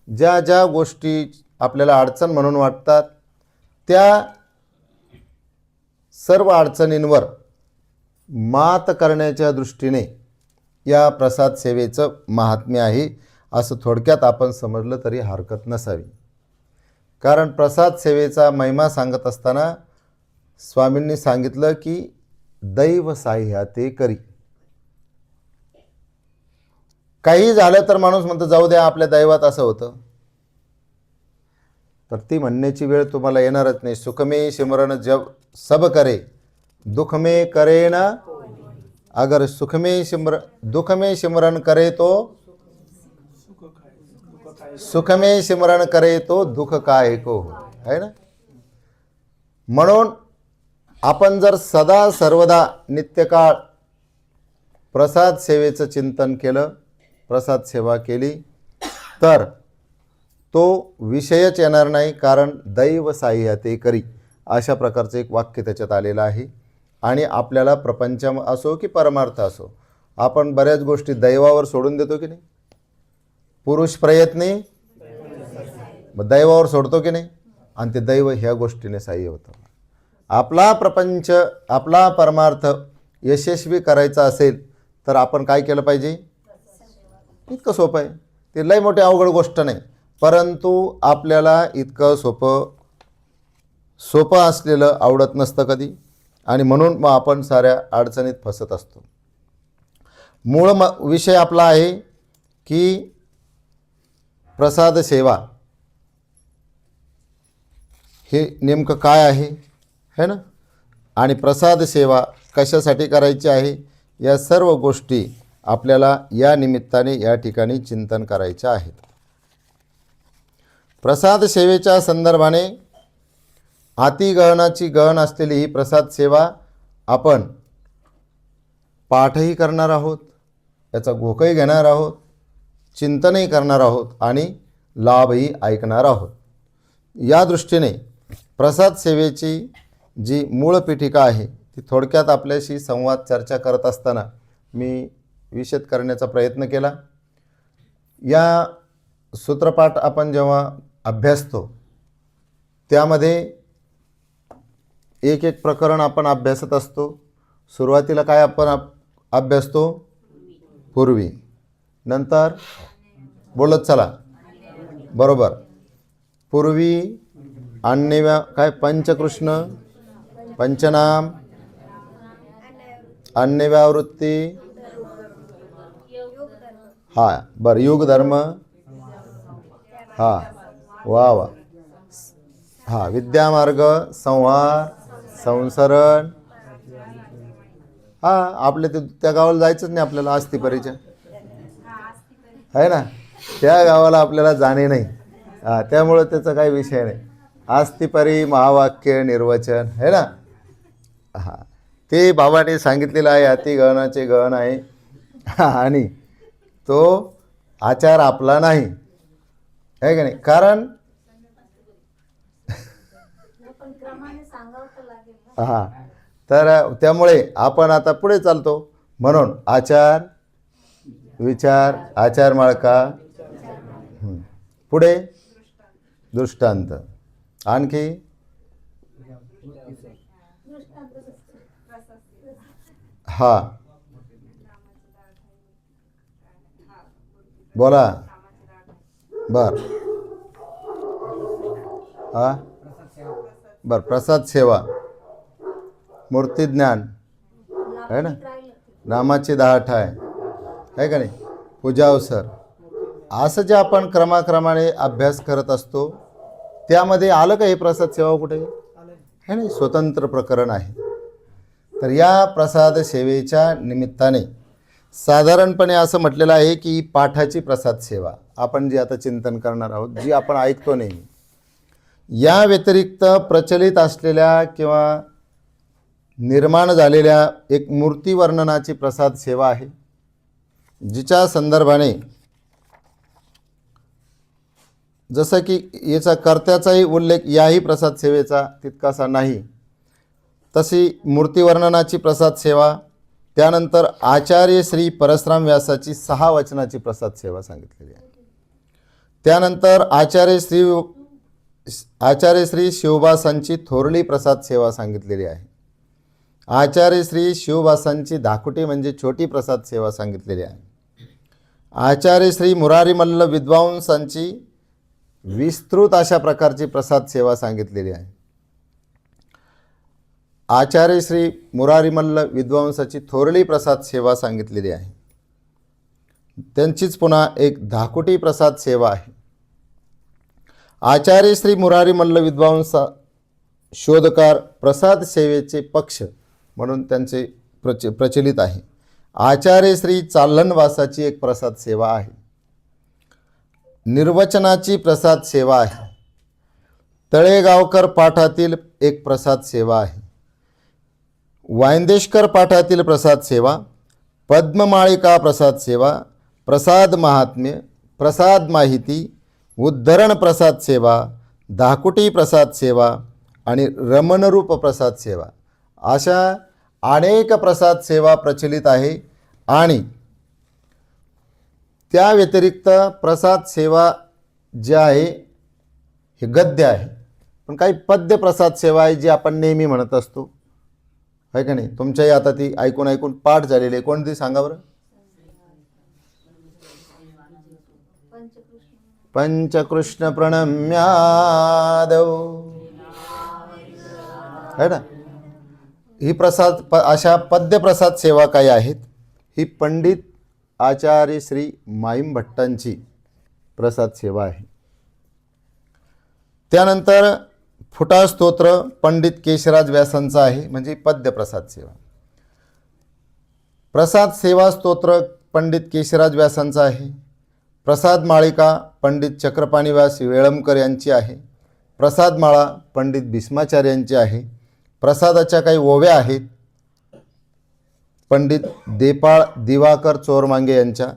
ज्या ज्या गोष्टी आपल्याला अडचण म्हणून वाटतात, त्या सर्व अडचणींवर मात करण्याच्या दृष्टीने या प्रसाद सेवेचं महात्म्य आहे, असं थोडक्यात आपण समजलं तरी हरकत नसावी. कारण प्रसाद सेवेचा महिमा सांगत असताना स्वामींनी सांगितलं की दैव साह्याते करी. काही झालं तर माणूस म्हणतो जाऊ द्या, आपल्या दैवात असं होतं, तर ती म्हणण्याची वेळ तुम्हाला येणारच नाही. सुखमे सिमरन जब सब करे, दुख में करे ना. अगर सुख में दुख में सिमरन करे तो सुख में सिमरन करे तो दुख काहे को है ना. म्हणून आपण जर सदा सर्वदा नित्यकाळ प्रसाद सेवेचं चिंतन केलं, प्रसाद सेवा केली, तर तो विषयच येणार नाही. कारण दैव साह्याते करी अशा प्रकारचं एक वाक्य त्याच्यात आलेलं आहे. आणि आपल्याला प्रपंच असो की परमार्थ असो, आपण बऱ्याच गोष्टी दैवावर सोडून देतो की नाही. पुरुष प्रयत्नी दैवावर सोडतो की नाही, आणि ते दैव ह्या गोष्टीने सहाय्य होतं. आपला प्रपंच, आपला परमार्थ यशस्वी करायचा असेल तर आपण काय केलं पाहिजे. इतकं सोपं आहे, ते लय मोठी अवघड गोष्ट नाही. परंतु आपल्याला इतकं सोपं असलेलं आवडत नसतं कधी, आणि म्हणून मग आपण साऱ्या अडचणीत फसत असतो. मूळ विषय आपला आहे की प्रसाद सेवा हे नेमकं काय आहे, है ना. आणि प्रसाद सेवा कशासाठी करायची आहे, या सर्व गोष्टी आपल्याला या निमित्ताने या ठिकाणी चिंतन करायच्या आहेत. प्रसाद सेवेच्या संदर्भाने अतिगहनाची गहन असलेली ही प्रसाद सेवा आपण पाठही करणार आहोत, याचा घोकही घेणार आहोत, चिंतनही करणार आहोत आणि लाभही ऐकणार आहोत. या दृष्टीने प्रसाद सेवेची जी मूळ पीठिका आहे ती थोडक्यात आपल्याशी संवाद चर्चा करत असताना मी विशद करण्याचा प्रयत्न केला. या सूत्रपाठ आपण जेव्हा अभ्यासतो त्यामध्ये एक एक प्रकरण आपण अभ्यासत असतो. सुरुवातीला काय आपण अभ्यासतो, पूर्वी, नंतर बोलत चला बरोबर, पूर्वी, काय पंचकृष्ण, पंचनाम, अन्यव्यावृत्ती, हां बरं, युगधर्म, हां वा वा, हां विद्यामार्ग, संहार, संसरण. हां आपले ते त्या गावाला जायचंच नाही आपल्याला, आस्तिपरीच्या आहे ना, त्या गावाला आपल्याला जाणे नाही. हां त्यामुळं त्याचा काही विषय नाही. आस्तिपरी महावाक्य निर्वचन आहे ना. हां ते बाबाने सांगितलेलं आहे, अतिगहनाचे गहन आहे. आणि तो आचार आपला नाही आहे का नाही. कारण हां तर त्यामुळे आपण आता पुढे चालतो. म्हणून आचार विचार, आचार माळका, पुढे दृष्टांत, आणखी हा बोला बर, हा बर, प्रसाद सेवा, मूर्ती ज्ञान आहे ना, नामाची 10 ठाय आहे का नाही, पूजा अवसर, असं जे आपण क्रमाक्रमाने अभ्यास करत असतो त्यामध्ये आलं का हे प्रसाद सेवा कुठे आहे नाही, स्वतंत्र प्रकरण आहे. तर या प्रसाद सेवेच्या निमित्ताने साधारणपणे असं म्हटलेलं आहे की पाठाची प्रसाद सेवा आपण जी आता चिंतन करणार आहोत, जी आपण ऐकतो नेहमी, या व्यतिरिक्त प्रचलित असलेल्या किंवा निर्माण झालेल्या एक मूर्ती वर्णनाची प्रसाद सेवा आहे, जिच्या संदर्भाने जसं की याचा कर्त्याचाही उल्लेख याही प्रसाद सेवेचा तितकासा नाही, तशी मूर्तीवर्णनाची प्रसाद सेवा, त्यानंतर आचार्य श्री परशुराम व्यासाची 6 वचनाची प्रसाद सेवा सांगितलेली आहे. त्यानंतर आचार्य श्री आचार्य श्री शिवबासांची थोरली प्रसाद सेवा सांगितलेली आहे. आचार्य श्री शिवबासांची धाकुटी म्हणजे छोटी प्रसाद सेवा सांगितलेली आहे. आचार्य श्री मुरारी मल्ल विद्वांसांची विस्तृत अशा प्रकारची प्रसाद सेवा सांगितलेली आहे. आचार्य श्री मुरारी मल्ल विद्वांसाची थोरली प्रसाद सेवा सांगितलेली आहे. त्यांचीच पुन्हा एक धाकुटी प्रसाद सेवा आहे. आचार्य श्री मुरारी मल्ल विद्वांसा शोधकार प्रसाद सेवेचे पक्ष म्हणून त्यांचे प्रचलित आहे. आचार्य श्री चाल्हनवासाची एक प्रसाद सेवा आहे. निर्वचनाची प्रसाद सेवा आहे. तळेगावकर पाठातील एक प्रसाद सेवा आहे. वायंदेशकर पाठातील प्रसाद सेवा, पद्ममाळिका प्रसाद सेवा, प्रसाद महात्म्य, प्रसाद माहिती, उद्धरण प्रसाद सेवा, धाकुटी प्रसाद सेवा आणि रमणरूप प्रसाद सेवा अशा अनेक प्रसाद सेवा प्रचलित आहे. आणि त्या व्यतिरिक्त प्रसाद सेवा जी आहे हे गद्य आहे, पण काही पद्य प्रसाद सेवा आहे जी आपण नेहमी म्हणत असतो, आहे का नाही? तुमच्याही आता ती ऐकून ऐकून पाठ झालेली आहे. कोणती सांगा बरं? पंचकृष्ण प्रणम्यादव, है ना? ही अशा पद्य प्रसाद सेवा काही आहेत. ही पंडित आचार्य श्री माईम भट्टांची प्रसाद सेवा आहे. त्यानंतर फुटा स्तोत्र पंडित केशराज व्यासांचा आहे, म्हणजे पद्य प्रसाद सेवा. प्रसाद सेवा स्तोत्र पंडित केशराज व्यासांचा आहे. प्रसाद माळिका पंडित चक्रपाणी व्यास वेळंबकर यांची आहे. प्रसाद माळा पंडित भीष्माचार्य यांची आहे. प्रसादाच्या काही ओव्या आहेत पंडित देपाळ दिवाकर चोरमांगे यांच्या.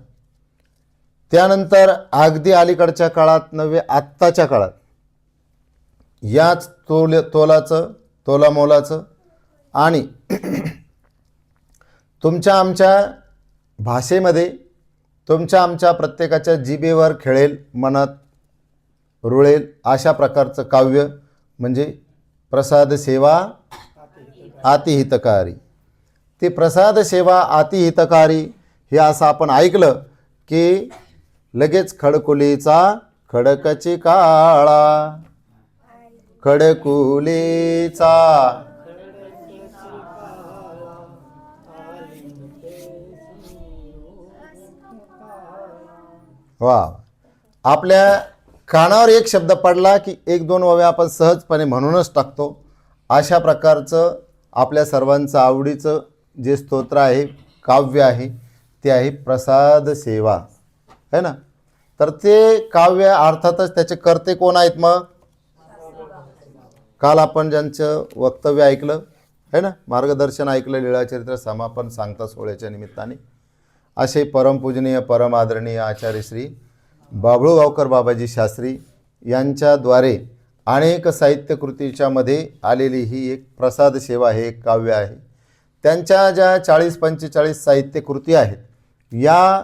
त्यानंतर अगदी अलीकडच्या काळात नव्हे आत्ताच्या काळात याच तोलामोलाचं आणि तुमच्या आमच्या भाषेमध्ये तुमच्या आमच्या प्रत्येकाच्या जिभेवर खेळेल, मनात रुळेल अशा प्रकारचं काव्य म्हणजे प्रसाद सेवा अतिहितकारी. ती प्रसाद सेवा अतिहितकारी हे असं आपण ऐकलं की लगेच खडकुलीचा खडकची काळा, खडकुलीचा वा, आपल्या कानावर एक शब्द पडला की एक दोन ओव्या आपण सहजपणे म्हणूनच टाकतो. अशा प्रकारचं आपल्या सर्वांचं आवडीचं जे स्तोत्र आहे, काव्य आहे, ते आहे प्रसाद सेवा, है ना? तर ते काव्य अर्थातच त्याचे कर्ते कोण आहेत? मग काल आपण ज्यांचं वक्तव्य ऐकलं, है ना, मार्गदर्शन ऐकलं लीळाचरित्र समापन सांगता सोहळ्याच्या निमित्ताने, असे परमपूजनीय परम आदरणीय आचार्य श्री बाभळूगावकर बाबाजी शास्त्री यांच्याद्वारे अनेक साहित्यकृतीच्या मध्ये आलेली ही एक प्रसाद सेवा हे एक काव्य आहे. त्यांच्या ज्या 40-45 साहित्यकृती आहेत, या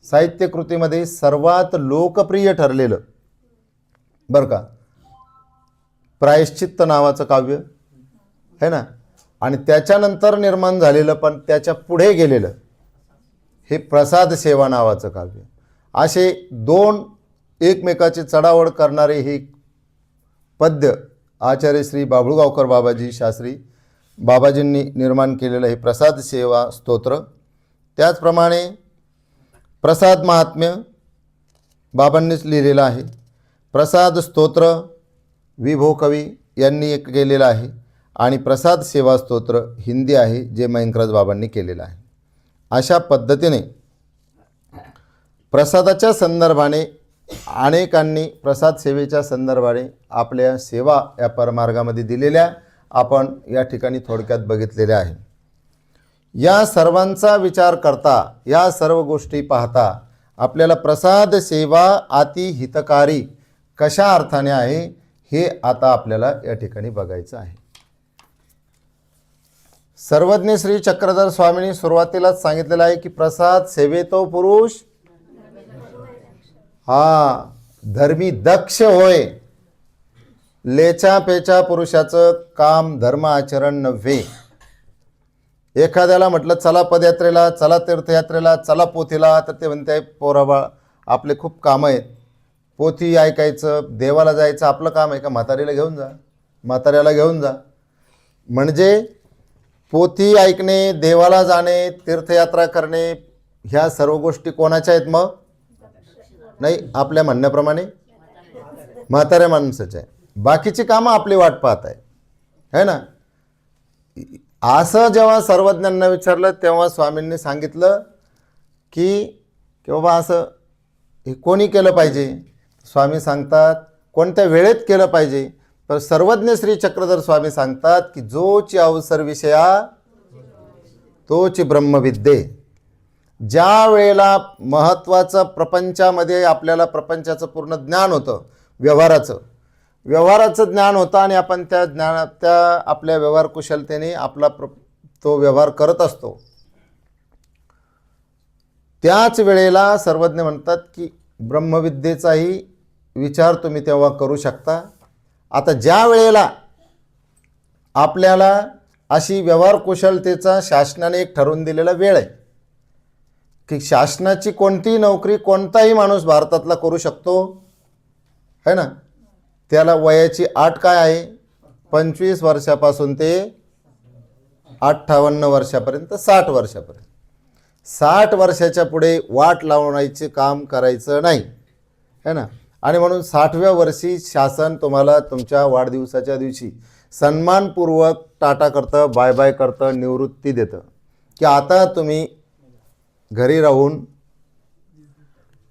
साहित्यकृतीमध्ये सर्वात लोकप्रिय ठरलेलं बरं का प्रायश्चित्त नावाचं काव्य है ना, आणि त्याच्यानंतर निर्माण झालेलं पण त्याच्या पुढे गेलेलं हे प्रसाद सेवा नावाचं काव्य. असे दोन एकमेकाची चढाओढ करणारे हे पद्य आचार्य श्री बाभळूगावकर बाबाजी शास्त्री बाबाजींनी निर्माण केलेलं हे प्रसाद सेवा स्तोत्र. त्याचप्रमाणे प्रसाद महात्म्य बाबांनीच लिहिलेलं आहे. प्रसाद स्तोत्र विभो कवी यांनी एक केलेलं आहे आणि प्रसाद सेवा स्तोत्र हिंदी आहे जे मयंकराज बाबांनी केलेलं आहे. अशा पद्धतीने प्रसादाच्या संदर्भाने अनेकांनी प्रसाद सेवेच्या संदर्भाने आपल्या सेवा या परमार्गामध्ये दिलेल्या आपण या ठिकाणी थोडक्यात बघितलेल्या आहे. या सर्वांचा विचार करता, या सर्व गोष्टी पाहता आपल्याला प्रसाद सेवा अति हितकारी कशा अर्थाने आहे हे आता आपल्याला या ठिकाणी बघायचं आहे. सर्वज्ञ श्री चक्रधर स्वामींनी सुरुवातीलाच सांगितलेलं आहे की प्रसाद सेवेतो पुरुष धर्मी दक्ष होय. लेचा पेचा पुरुषाचं काम धर्म आचरण नव्हे. एखाद्याला म्हटलं चला पदयात्रेला, चला तीर्थयात्रेला, चला पोथीला, तर ते म्हणते पोराबाळ आपले खूप कामं आहेत, पोथी ऐकायचं, देवाला जायचं आपलं काम आहे का? म्हातारीला घेऊन जा, म्हाताऱ्याला घेऊन जा. म्हणजे पोथी ऐकणे, देवाला जाणे, तीर्थयात्रा करणे, ह्या सर्व गोष्टी कोणाच्या आहेत मग? नाही, आपल्या म्हणण्याप्रमाणे म्हाताऱ्या माणसाच्या आहे. बाकीची कामं आपली वाट पाहत आहे ना. असं जेव्हा सर्वज्ञांना विचारलं तेव्हा स्वामींनी सांगितलं की बाबा असं हे कोणी केलं पाहिजे. स्वामी सांगतात कोणत्या वेळेत केलं पाहिजे. तर सर्वज्ञ श्री चक्रधर स्वामी सांगतात की जोची अवसर विषया तोची ब्रह्मविद्ये. ज्या वेळेला महत्त्वाचं प्रपंचामध्ये आपल्याला प्रपंचाचं पूर्ण ज्ञान होतं, व्यवहाराचं ज्ञान होतं आणि आपण त्या आपल्या व्यवहार कुशलतेने आपला तो व्यवहार करत असतो, त्याच वेळेला सर्वज्ञ म्हणतात की ब्रह्मविद्येचाही विचार तुम्ही तेव्हा करू शकता. आता ज्या वेळेला आपल्याला अशी व्यवहार कुशलतेचा शासनाने एक ठरवून दिलेला वेळ आहे की शासनाची कोणतीही नोकरी कोणताही माणूस भारतातला करू शकतो, है ना. त्याला वयाची अट काय आहे? 25 वर्षापासून ते 58 वर्षापर्यंत, 60 वर्षापर्यंत. 60 वर्षाच्या पुढे वाट लावण्याचे काम करायचं नाही, है ना. आणि म्हणून 60व्या वर्षी शासन तुम्हाला तुमच्या वाढदिवसाच्या दिवशी सन्मानपूर्वक टाटा करतं, बाय बाय करतं, निवृत्ती देतं की आता तुम्ही घरी राहून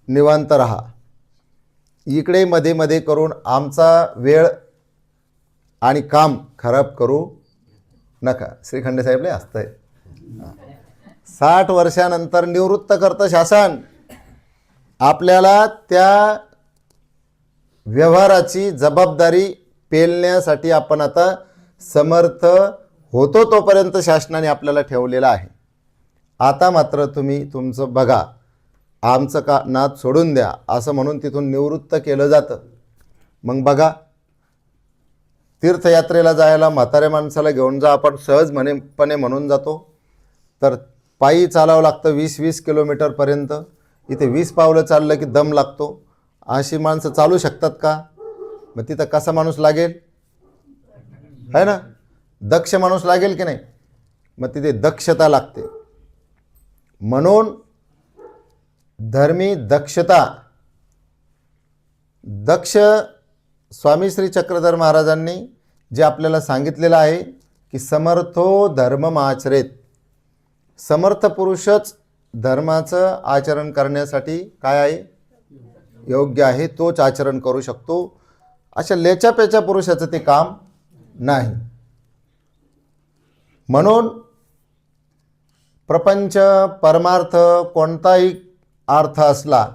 निवांत राहा. इकडे मध्ये मध्ये करून आमचा वेळ आणि काम खराब करू नका. श्रीखंडे साहेबले असतंय. 60 वर्षानंतर निवृत्त करतं शासन. आपल्याला त्या व्यवहाराची जबाबदारी पेलण्यासाठी आपण आता समर्थ होतो तोपर्यंत शासनाने आपल्याला ठेवलेलं आहे. आता मात्र तुम्ही तुमचं बघा, आमचं का नाद सोडून द्या असं म्हणून तिथून निवृत्त केलं जातं. मग बघा, तीर्थयात्रेला जायला म्हाताऱ्या माणसाला घेऊन जा, आपण सहज म्हणून जातो, तर पायी चालावं लागतं 20-20 किलोमीटरपर्यंत. इथे 20 पावलं चाललं की दम लागतो. अशी माणसं चालू शकतात का? मग तिथं कसा माणूस लागेल, है ना. दक्ष माणूस लागेल की नाही. मग तिथे दक्षता लागते. म्हणून धर्मी दक्षता. दक्ष स्वामी श्री चक्रधर महाराजांनी जे आपल्याला सांगितलेलं आहे की समर्थो धर्ममाचरेत. समर्थ पुरुषच धर्माचं आचरण करण्यासाठी काय आहे, योग्य आहे, तोच आचरण करू शकतो. अशा लेच्यापेच्या पुरुषाचं ते काम नाही. म्हणून प्रपंच परमार्थ कोणताही अर्थ असला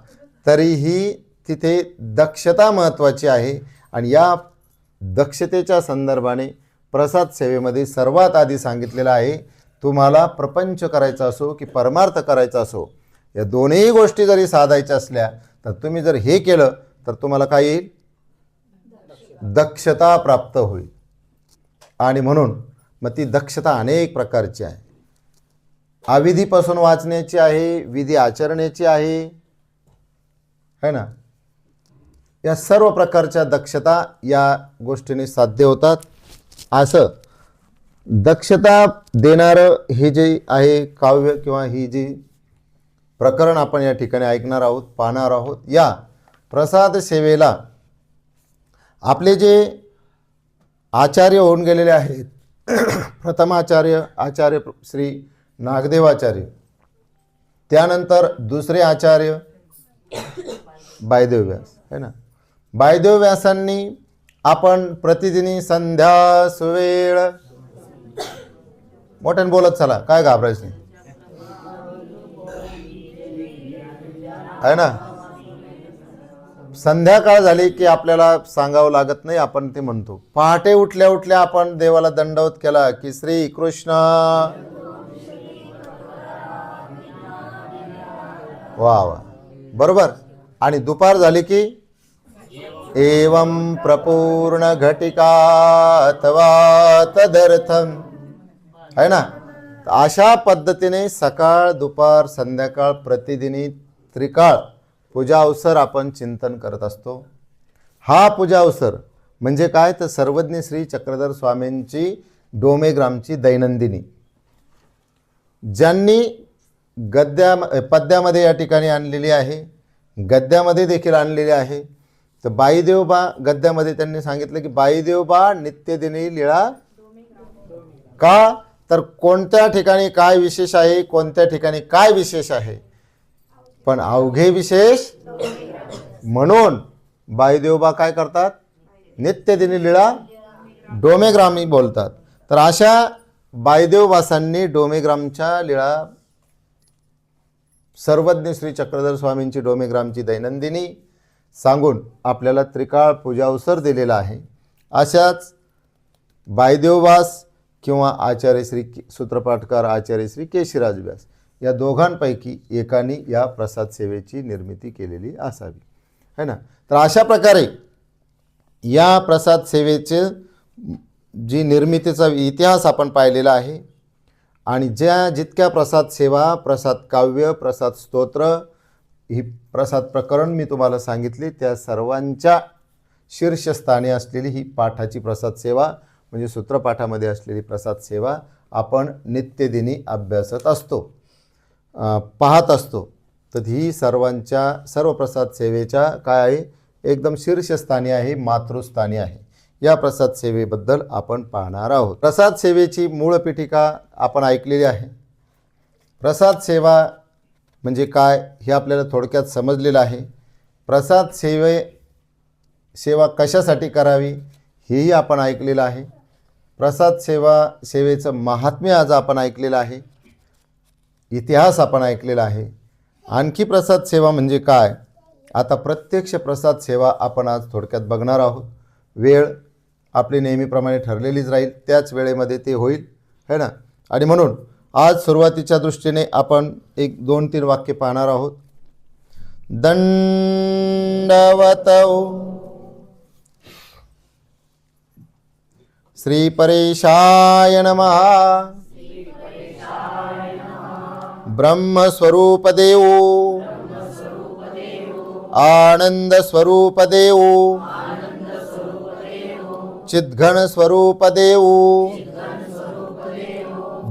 तरीही तिथे दक्षता महत्त्वाची आहे. आणि या दक्षतेच्या संदर्भाने प्रसाद सेवेमध्ये सर्वात आधी सांगितलेलं आहे, तुम्हाला प्रपंच करायचा असो की परमार्थ करायचा असो, या दोन्ही गोष्टी जरी साधायच्या असल्या तर तुम्ही जर हे केलं तर तुम्हाला काय येईल, दक्षता प्राप्त होईल. आणि म्हणून मग ती दक्षता अनेक प्रकारची आहे. अविधीपासून वाचण्याची आहे, विधी आचरण्याची आहे, है ना. या सर्व प्रकारच्या दक्षता या गोष्टीने साध्य होतात. असं दक्षता देणारं हे जे आहे काव्य किंवा ही जी प्रकरण आपण या ठिकाणी ऐकणार आहोत, पाहणार आहोत, या प्रसाद सेवेला आपले जे आचार्य होऊन गेलेले आहेत, प्रथम आचार्य श्री नागदेवाचार्य, त्यानंतर दुसरे आचार्य बायदेव व्यास, है ना. बायदेव व्यासांनी आपण प्रतिदिनी संध्या सुवेळ, मोठ्याने बोलत चला, काय घाबरायचं नाही, है ना. संध्याकाळ झाली की आपल्याला सांगावं लागत नाही, आपण ते म्हणतो. पहाटे उठल्या उठल्या आपण देवाला दंडवत केला की श्री कृष्ण, वा वा, बरोबर. आणि दुपार झाली की एवं प्रपूर्ण घटिका तवा तदर्थम, है ना. अशा पद्धतीने सकाळ दुपार संध्याकाळ प्रतिदिनी त्रिकाळ पूजा अवसर आपण चिंतन करत असतो. हा पूजा अवसर म्हणजे काय तर सर्वज्ञ श्री चक्रधर स्वामींची डोमेग्रामची दैनंदिनी, ज्यांनी पद्यामध्ये या ठिकाणी आणलेली आहे, गद्यामध्ये देखील आणलेली आहे. तर बाईदेवबा गद्यामध्ये त्यांनी सांगितलं की बाईदेवबा नित्यदिनी लीळा का, तर कोणत्या ठिकाणी काय विशेष आहे, कोणत्या ठिकाणी काय विशेष आहे, पण अवघे विशेष म्हणून बाईदेवबा काय करतात, नित्यदिनी लीळा डोमेग्रामी बोलतात. तर अशा बाईदेवबासांनी डोमेग्रामच्या लीळा, सर्वज्ञ श्री चक्रधर स्वामींची डोमेग्रामची दैनंदिनी सांगून आपल्याला त्रिकाळ पूजा अवसर दिलेला आहे. अशाच बाईदेवबास किंवा आचार्य श्री सूत्रपाठकार आचार्य श्री केशीराज व्यास या दोघांपैकी एकाने या प्रसाद सेवेची निर्मिती केलेली असावी, है ना. तर अशा प्रकारे या प्रसाद सेवेचे जी निर्मितीचा इतिहास आपण पाहिलेला आहे. आणि जितक्या प्रसाद सेवा, प्रसाद काव्य, प्रसाद स्तोत्र, ही प्रसाद प्रकरण मी तुम्हाला सांगितली, त्या सर्वांच्या शीर्षस्थानी असलेली ही पाठाची प्रसाद सेवा म्हणजे सूत्रपाठामध्ये असलेली प्रसाद सेवा आपण नित्यदिनी अभ्यासत असतो, पाहत असतो. तर ही सर्व प्रसाद सेवेच्या काय आहे, एकदम शीर्षस्थानी आहे, मातृस्थानी आहे. या प्रसाद सेवेबद्दल आपण पाहणार आहोत. प्रसाद सेवेची मूळ पीठिका आपण ऐकलेली आहे. प्रसाद सेवा म्हणजे काय हे आपल्याला थोडक्यात समजलेलं आहे. प्रसाद सेवा कशासाठी करावी हेही आपण ऐकलेलं आहे. प्रसाद सेवेचं महात्म्य आज आपण ऐकलेलं आहे, इतिहास आपण ऐकलेला आहे. आणखी प्रसाद सेवा म्हणजे काय, आता प्रत्यक्ष प्रसाद सेवा आपण आज थोडक्यात बघणार आहोत. वेळ आपली नेहमीप्रमाणे ठरलेलीच राहील, त्याच वेळेमध्ये ते होईल, है ना. आणि म्हणून आज सुरुवातीच्या दृष्टीने आपण 1-2-3 वाक्य पाहणार आहोत. दंडवतौ श्री परेशाय नमः. ब्रह्मस्वरूप देव, आनंद स्वरूप देव, चिद्घन स्वरूप देव,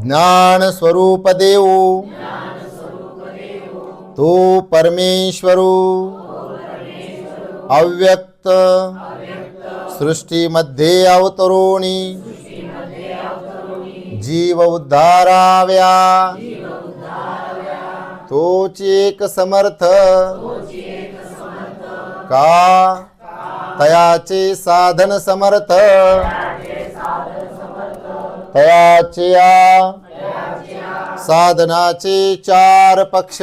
ज्ञान स्वरूप देव, तो परमेश्वरू अव्यक्त सृष्टीमध्ये अवतरोणी जीव उद्धाराव्या, तोच एक समर्थ का तयाचे साधन समर्थ, तयाचे साधनाचे 4 पक्ष,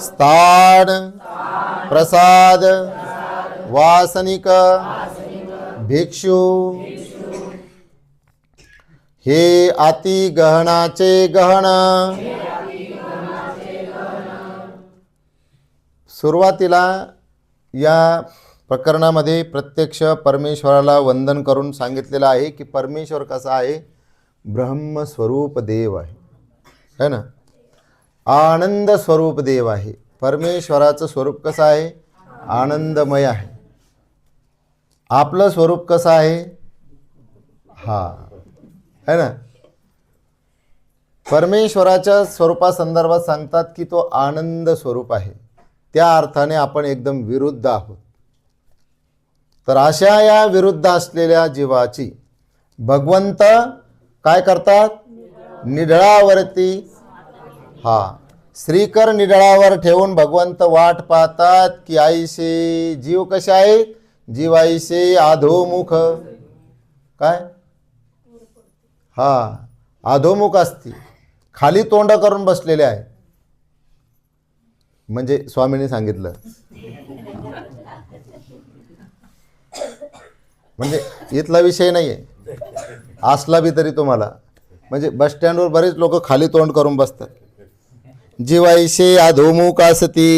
स्थान प्रसाद वासनिक भिक्षु, हे अति गहनाचे गहन. सुरुवातीला या प्रकरणामध्ये प्रत्यक्ष परमेश्वराला वंदन करून सांगितलेलं आहे की परमेश्वर कसा आहे, ब्रह्मस्वरूप देव आहे, है ना. आनंद स्वरूप देव आहे. परमेश्वराचं स्वरूप कसं आहे, आनंदमय आहे. आपलं स्वरूप कसं आहे, है ना. परमेश्वराच्या स्वरूपासंदर्भात सांगतात की तो आनंद स्वरूप आहे. त्या अर्थाने आपण एकदम विरुद्ध आहोत. तर अशा या विरुद्ध असलेल्या जीवाची भगवंत काय करतात, निढळावरती श्रीकर निढळावर ठेवून भगवंत वाट पाहतात की आईसे जीव कसे आहेत, जीव आईसे अधोमुख, काय अधोमुख असते, खाली तोंड करून बसलेले आहे. म्हणजे स्वामींनी सांगितलं, म्हणजे इथला विषय नाही आहे, असला बी तरी तुम्हाला, म्हणजे बस स्टँडवर बरेच लोक खाली तोंड करून बसतात. जीवाईशे अधोमुख असती,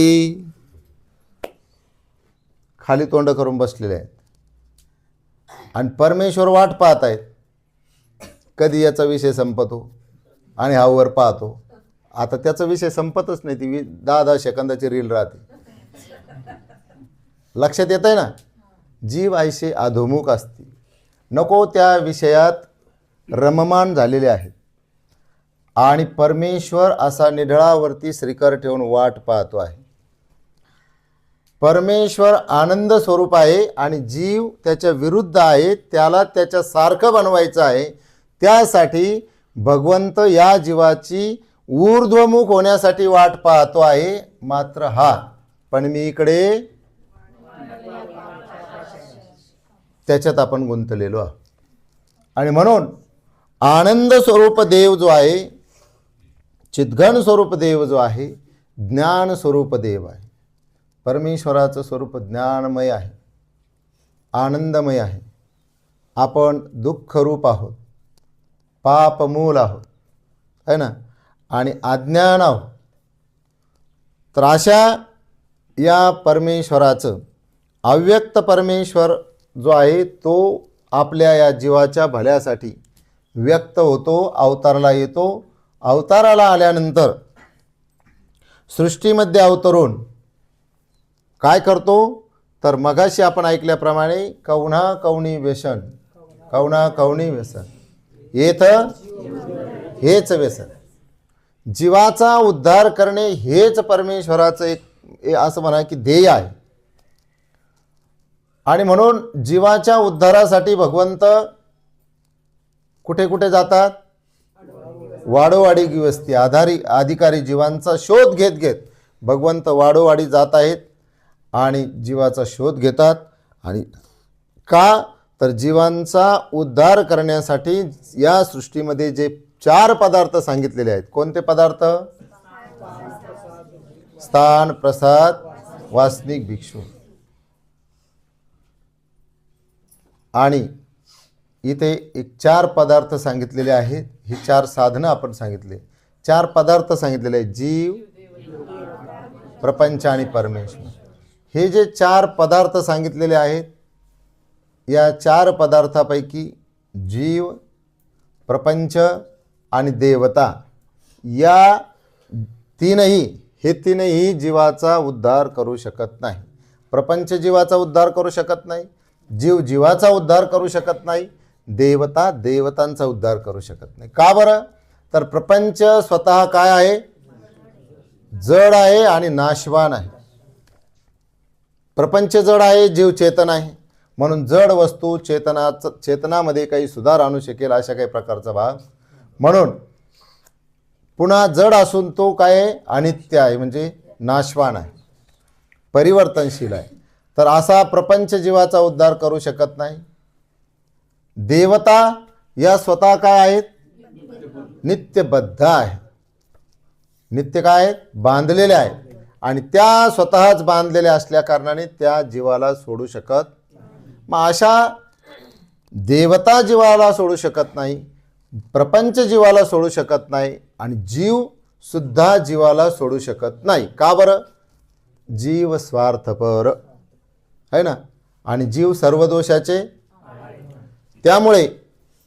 खाली तोंड करून बसलेले आहेत आणि परमेश्वर वाट पाहत आहेत कधी याचा विषय संपतो आणि हा वर पाहतो. आता त्याचा विषय संपतच नाही, ती 10-10 सेकंदाची रील राहते. लक्षात येत आहे ना. जीव ऐसे अधोमुख असते, नको त्या विषयात रममान झालेले आहेत आणि परमेश्वर असा निढळावरती श्रीकर ठेवून वाट पाहतो आहे. परमेश्वर आनंद स्वरूप आहे आणि जीव त्याच्या विरुद्ध आहे, त्याला त्याच्यासारखं बनवायचं आहे. त्यासाठी भगवंत या जीवाची ऊर्ध्वमुख होण्यासाठी वाट पाहतो आहे. मात्र पण मी इकडे त्याच्यात आपण गुंतलेलो आहोत. आणि म्हणून आनंद स्वरूप देव जो आहे, चिद्घन स्वरूप देव जो आहे, ज्ञान स्वरूप देव आहे. परमेश्वराचं स्वरूप ज्ञानमय आहे, आनंदमय आहे. आपण दुःखरूप आहोत, पापमूल आहोत, है ना, आणि अज्ञान आहोत. तर अशा या परमेश्वराचं, अव्यक्त परमेश्वर जो आहे तो आपल्या या जीवाच्या भल्यासाठी व्यक्त होतो, अवताराला येतो. अवताराला आल्यानंतर सृष्टीमध्ये अवतरून काय करतो, तर मगाशी आपण ऐकल्याप्रमाणे कवना कवनी व्यसन, कवना कवनी व्यसन येथ हेच व्यसन. जीवाचा उद्धार करणे हेच परमेश्वराचं एक असं म्हणा की ध्येय आहे. आणि म्हणून जीवाच्या उद्धारासाठी भगवंत कुठे कुठे जातात, वाडोवाडी गृहस्थी अधिकारी जीवांचा शोध घेत घेत भगवंत वाडोवाडी जात आहेत आणि जीवाचा शोध घेतात. आणि का, तर जीवांचा उद्धार करण्यासाठी या सृष्टीमध्ये जे 4 पदार्थ सांगितलेले आहेत. कोणते पदार्थ? स्थान, प्रसाद, वासनिक, भिक्षू. आणि इथे एक 4 पदार्थ सांगितलेले आहेत. ही 4 साधनं आपण सांगितले, 4 पदार्थ सांगितलेले आहेत. जीव, प्रपंच आणि परमेश्वर. हे जे 4 पदार्थ सांगितलेले आहेत, या 4 पदार्थापैकी जीव, प्रपंच आणि देवता या तीनही जीवाचा उद्धार करू शकत नाही. प्रपंच जीवाचा उद्धार करू शकत नाही, जीव जीवाचा उद्धार करू शकत नाही, देवता देवतांचा उद्धार करू शकत नाही. का बरं? तर प्रपंच स्वतः काय आहे? जड आहे आणि नाशवान आहे. प्रपंच जड आहे, जीव चेतन आहे. म्हणून जड वस्तू चेतनामध्ये काही सुधार आणू शकेल अशा काही प्रकारचा भाग. म्हणून पुन्हा जड असून तो काय आहे? अनित्य आहे, म्हणजे नाशवान आहे, परिवर्तनशील आहे. तर असा प्रपंच जीवाचा उद्धार करू शकत नाही. देवता या स्वतः काय आहेत? नित्यबद्ध आहे. नित्य काय आहेत? बांधलेले आहेत. आणि त्या स्वतःच बांधलेल्या असल्या कारणाने त्या जीवाला सोडू शकत. मग अशा देवता जीवाला सोडू शकत नाही, प्रपंच जीवाला सोडू शकत नाही आणि जीव सुद्धा जीवाला सोडू शकत नाही. का बरं? जीव स्वार्थपर आहे ना, आणि जीव सर्व दोषाचे. त्यामुळे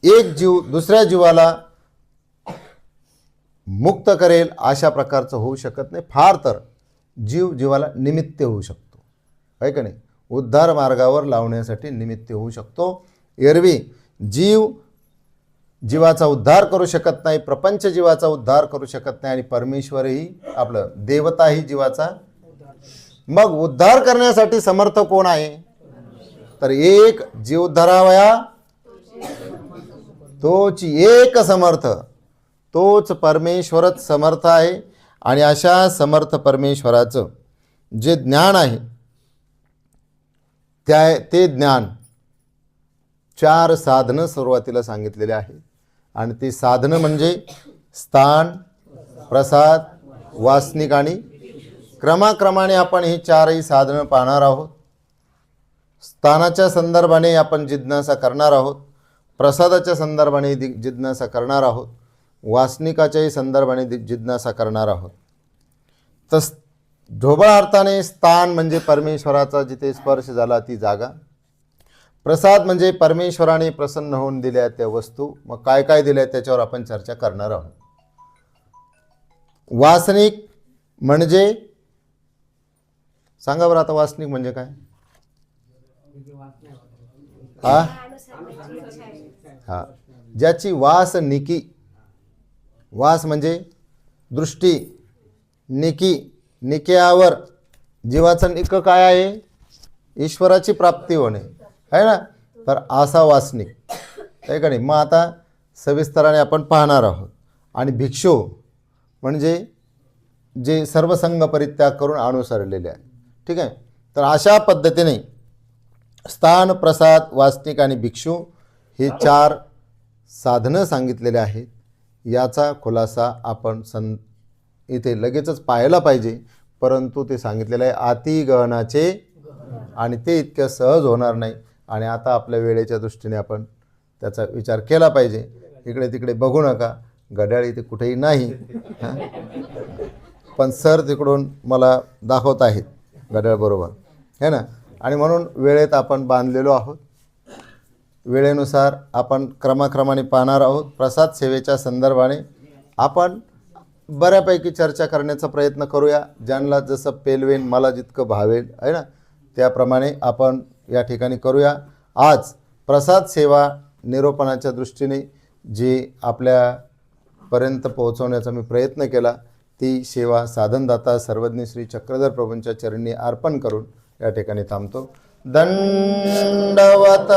एक जीव दुसऱ्या जीवाला मुक्त करेल अशा प्रकारचं होऊ शकत नाही. फार तर जीव जीवाला निमित्त होऊ शकतो, आहे का नाही, उद्धार मार्गावर लावण्यासाठी निमित्त होऊ शकतो. एरवी जीव जीवाचा उद्धार करू शकत नाही, प्रपंच जीवाचा उद्धार करू शकत नाही आणि परमेश्वरही आपलं देवताही जीवाचा. मग उद्धार करण्यासाठी समर्थ कोण आहे? तर एक जीव धरावया तोच एक समर्थ, तोच परमेश्वरच समर्थ आहे. आणि अशा समर्थ परमेश्वराचं जे ज्ञान आहे ते ज्ञान 4 साधनं सुरुवातीला सांगितलेले आहेत. आणि ती साधनं म्हणजे स्थान, प्रसाद, वासनिक आणि क्रमाक्रमाने आपण ही 4ही साधनं पाहणार आहोत. स्थानाच्या संदर्भाने आपण जिज्ञासा करणार आहोत, प्रसादाच्या संदर्भाने जिज्ञासा करणार आहोत, वासनिकाच्याही संदर्भाने जिज्ञासा करणार आहोत. तर ढोबळ अर्थाने स्थान म्हणजे परमेश्वराचा जिथे स्पर्श झाला ती जागा. प्रसाद म्हणजे परमेश्वराने प्रसन्न होऊन दिल्या त्या वस्तू. मग काय काय दिल्या त्याच्यावर आपण चर्चा करणार आहोत. वासनिक म्हणजे सांगा बरं आता वासनिक म्हणजे काय. हा हा ज्याची वासनिकी, वास म्हणजे दृष्टी, निकी निक्यावर, जीवाचं निक काय आहे, ईश्वराची प्राप्ती होणे आहे ना. तर असा वासनिक आहे का नाही. मग आता सविस्तराने आपण पाहणार आहोत. आणि भिक्षू म्हणजे जे सर्वसंग परित्याग करून अनुसरलेले आहे. ठीक आहे. तर अशा पद्धतीने स्थान, प्रसाद, वासनिक आणि भिक्षू हे 4 साधनं सांगितलेले आहेत. याचा खुलासा आपण इथे लगेचच पाहायला पाहिजे, परंतु ते सांगितलेलं आहे अति गहनाचे आणि ते इतकं सहज होणार नाही. आणि आता आपल्या वेळेच्या दृष्टीने आपण त्याचा विचार केला पाहिजे. इकडे तिकडे बघू नका, घड्याळ इथे कुठेही नाही. पण सर तिकडून मला दाखवत आहेत घड्याळ बरोबर है ना. आणि म्हणून वेळेत आपण बांधलेलो आहोत. वेळेनुसार आपण क्रमाक्रमाने पाहणार आहोत. प्रसाद सेवेच्या संदर्भाने आपण बऱ्यापैकी चर्चा करण्याचा प्रयत्न करूया. ज्यांना जसं पेलवेन, मला जितकं भावेल आहे ना त्याप्रमाणे आपण या ठिकाणी करूया. आज प्रसाद सेवा निरूपणाच्या दृष्टीने जी आपल्यापर्यंत पोहोचवण्याचा मी प्रयत्न केला ती सेवा साधनदाता सर्वज्ञ श्री चक्रधर प्रभूंच्या चरणी अर्पण करून या ठिकाणी थांबतो. दंडवत.